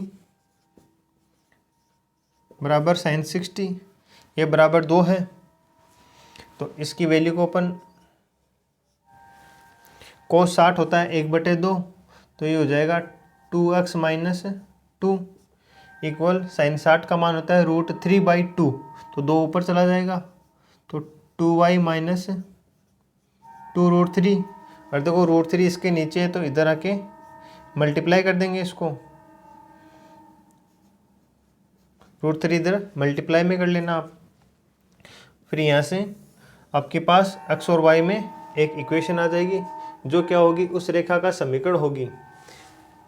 बराबर sin 60, ये बराबर 2 है। तो इसकी वैल्यू को अपन cos 60 होता है 1/2, तो ये हो जाएगा 2x - 2 इक्वल sin 60 का मान होता है √3/2, तो 2 ऊपर चला जाएगा तो 2y - 2√3, और देखो √3 इसके नीचे है तो इधर आके मल्टीप्लाई कर देंगे इसको, √3 इधर मल्टीप्लाई में कर लेना आप। फिर यहाँ से आपके पास x और y में एक इक्वेशन आ जाएगी जो क्या होगी, उस रेखा का समीकरण होगी,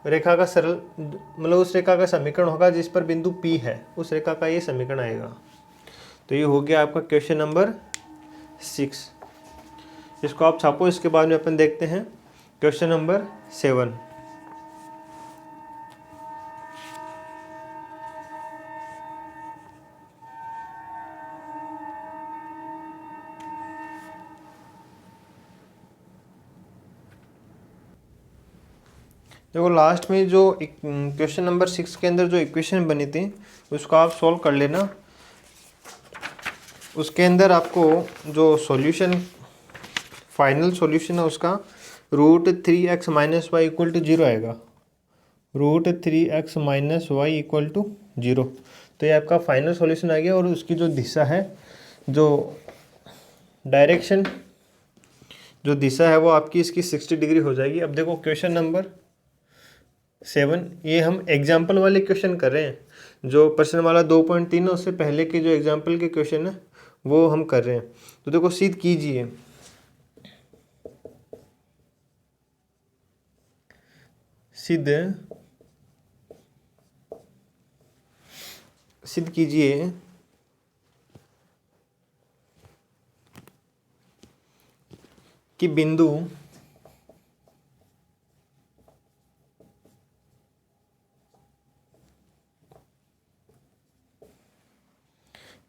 रेखा का सरल मतलब उस रेखा का समीकरण होगा जिस पर बिंदु P है, उस रेखा का ये समीकरण आएगा। तो ये हो गया आपका क्वेश्चन नंबर 6। इसको आप छापो, इसके बाद में अपन देखते हैं क्वेश्चन नंबर 7। देखो लास्ट में जो क्वेश्चन नंबर 6 के अंदर जो इक्वेशन बनी थी उसको आप सॉल्व कर लेना। उसके अंदर आपको जो सॉल्यूशन फाइनल सॉल्यूशन है उसका √3x - y = 0 आएगा, √3x - y = 0। तो ये आपका फाइनल सॉल्यूशन आ गया और उसकी जो दिशा है, जो डायरेक्शन जो दिशा है वो आपकी इसकी 60 डिग्री हो जाएगी। अब देखो क्वेश्चन नंबर 7, ये हम एग्जाम्पल वाले क्वेश्चन कर रहे हैं, जो प्रश्न वाला 2.3 है उससे पहले के जो एग्जाम्पल के क्वेश्चन है वो हम कर रहे हैं। तो देखो सिद्ध कीजिए, सिद्ध कीजिए कि बिंदु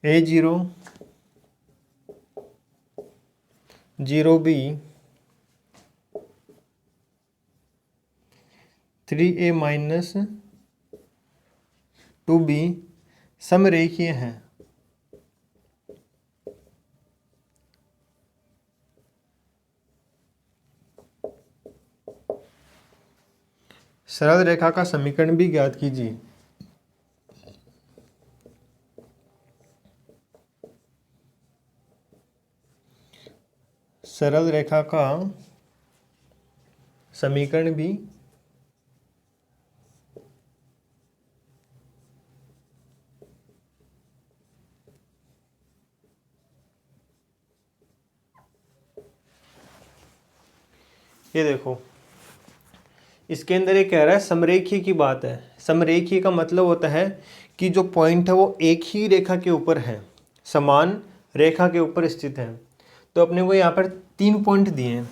A0 0B 3A - 2B समरेखीय हैं। सरल रेखा का समीकरण भी ज्ञात कीजिए। सरल रेखा का समीकरण भी ये देखो इसके अंदर ये कह रहा है समरेखीय की बात है। समरेखीय का मतलब होता है कि जो पॉइंट है वो एक ही रेखा के ऊपर है, समान रेखा के ऊपर स्थित है। तो अपने को यहाँ पर 3 पॉइंट दिए हैं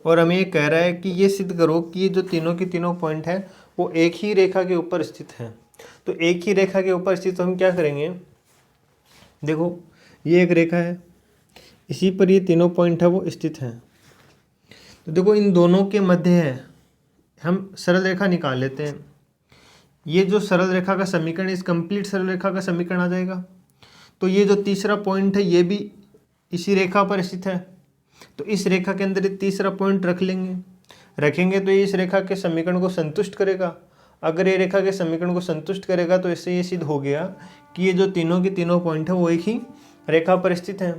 और हमें ये कह रहा है कि ये सिद्ध करो कि ये जो तीनों के तीनों पॉइंट है वो एक ही रेखा के ऊपर स्थित है। तो एक ही रेखा के ऊपर स्थित, तो हम क्या करेंगे, देखो ये एक रेखा है, इसी पर ये तीनों पॉइंट है वो स्थित हैं। तो देखो इन दोनों के मध्य है, हम सरल रेखा निकाल लेते हैं। ये जो सरल रेखा का समीकरण, इस कंप्लीट सरल रेखा का समीकरण आ जाएगा। तो ये जो तीसरा पॉइंट है ये भी इसी रेखा पर स्थित है, तो इस रेखा के अंदर ये तीसरा पॉइंट रखेंगे तो ये इस रेखा के समीकरण को संतुष्ट करेगा। अगर ये रेखा के समीकरण को संतुष्ट करेगा तो इससे ये सिद्ध हो गया कि ये जो तीनों के तीनों पॉइंट है वो एक ही रेखा पर स्थित हैं।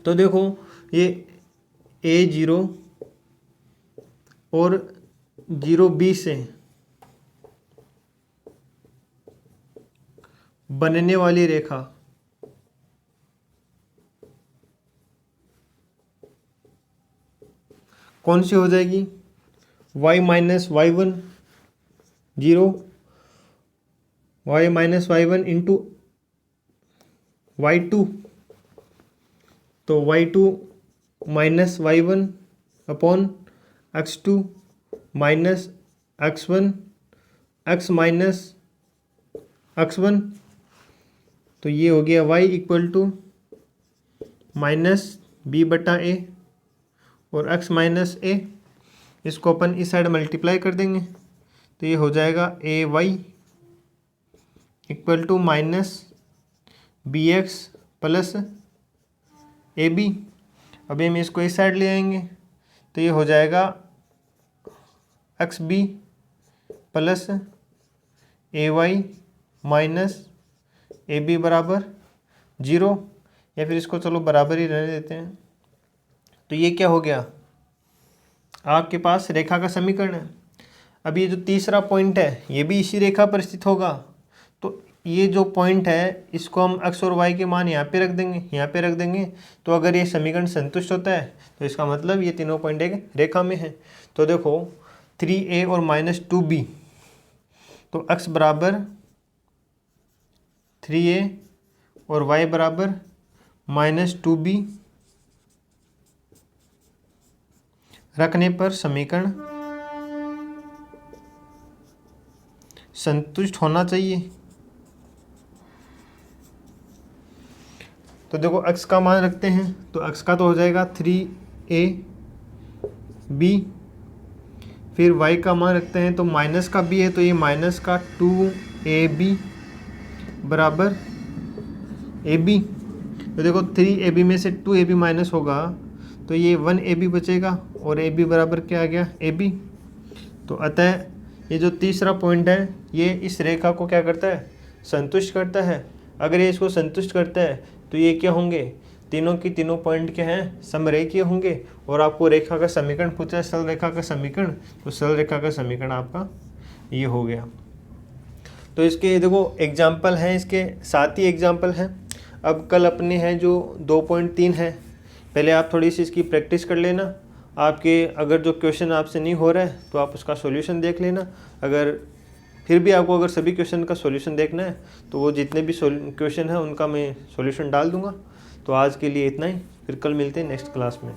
तो देखो ये A0 और 0B से बनने वाली रेखा कौन सी हो जाएगी? y minus y1 0, y minus y1 into y2, तो y2 minus y1 upon x2 minus x1 x minus x1, तो ये हो गया y equal to minus B बटा ए और x माइनस ए, इसको अपन इस साइड मल्टीप्लाई कर देंगे तो ये हो जाएगा A Y equal to minus B X plus A B. अभी हम इसको इस साइड ले आएंगे तो ये हो जाएगा x b plus a y minus a b बराबर 0, या फिर इसको चलो बराबर ही रहने देते हैं। तो ये क्या हो गया? आपके पास रेखा का समीकरण है। अब ये जो तीसरा पॉइंट है ये भी इसी रेखा पर स्थित होगा, तो ये जो पॉइंट है इसको हम x और y के मान यहाँ पे रख देंगे, यहाँ पे रख देंगे। तो अगर ये समीकरण संतुष्ट होता है तो इसका मतलब ये तीनों पॉइंट एक रेखा में है। तो देखो 3a और माइनस 2b, तो x बराबर 3a और y बराबर माइनस 2b रखने पर समीकरण संतुष्ट होना चाहिए। तो देखो x का मान रखते हैं, तो x का तो हो जाएगा 3ab, फिर y का मान रखते हैं तो माइनस का b है तो ये माइनस का 2ab बराबर ab। तो देखो 3ab में से 2ab माइनस होगा तो ये 1ab बचेगा और ab बराबर क्या आ गया? ab। तो अतः ये जो तीसरा पॉइंट है ये इस रेखा को क्या करता है? संतुष्ट करता है। अगर ये इसको संतुष्ट करता है तो ये क्या होंगे? तीनों की तीनों पॉइंट क्या हैं? समरेखीय होंगे। और आपको रेखा का समीकरण पूछा है, सरल रेखा का समीकरण, तो सरल रेखा का समीकरण आपका ये हो गया। तो इसके देखो एग्जाम्पल हैं, इसके 7 ही एग्जाम्पल हैं। अब कल अपने हैं जो 2.3 है, पहले आप थोड़ी सी इसकी प्रैक्टिस कर लेना। आपके अगर जो क्वेश्चन आपसे नहीं हो रहा है तो आप उसका सॉल्यूशन देख लेना। अगर फिर भी आपको अगर सभी क्वेश्चन का सॉल्यूशन देखना है तो वो जितने भी क्वेश्चन हैं उनका मैं सॉल्यूशन डाल दूंगा। तो आज के लिए इतना ही, फिर कल मिलते हैं नेक्स्ट क्लास में।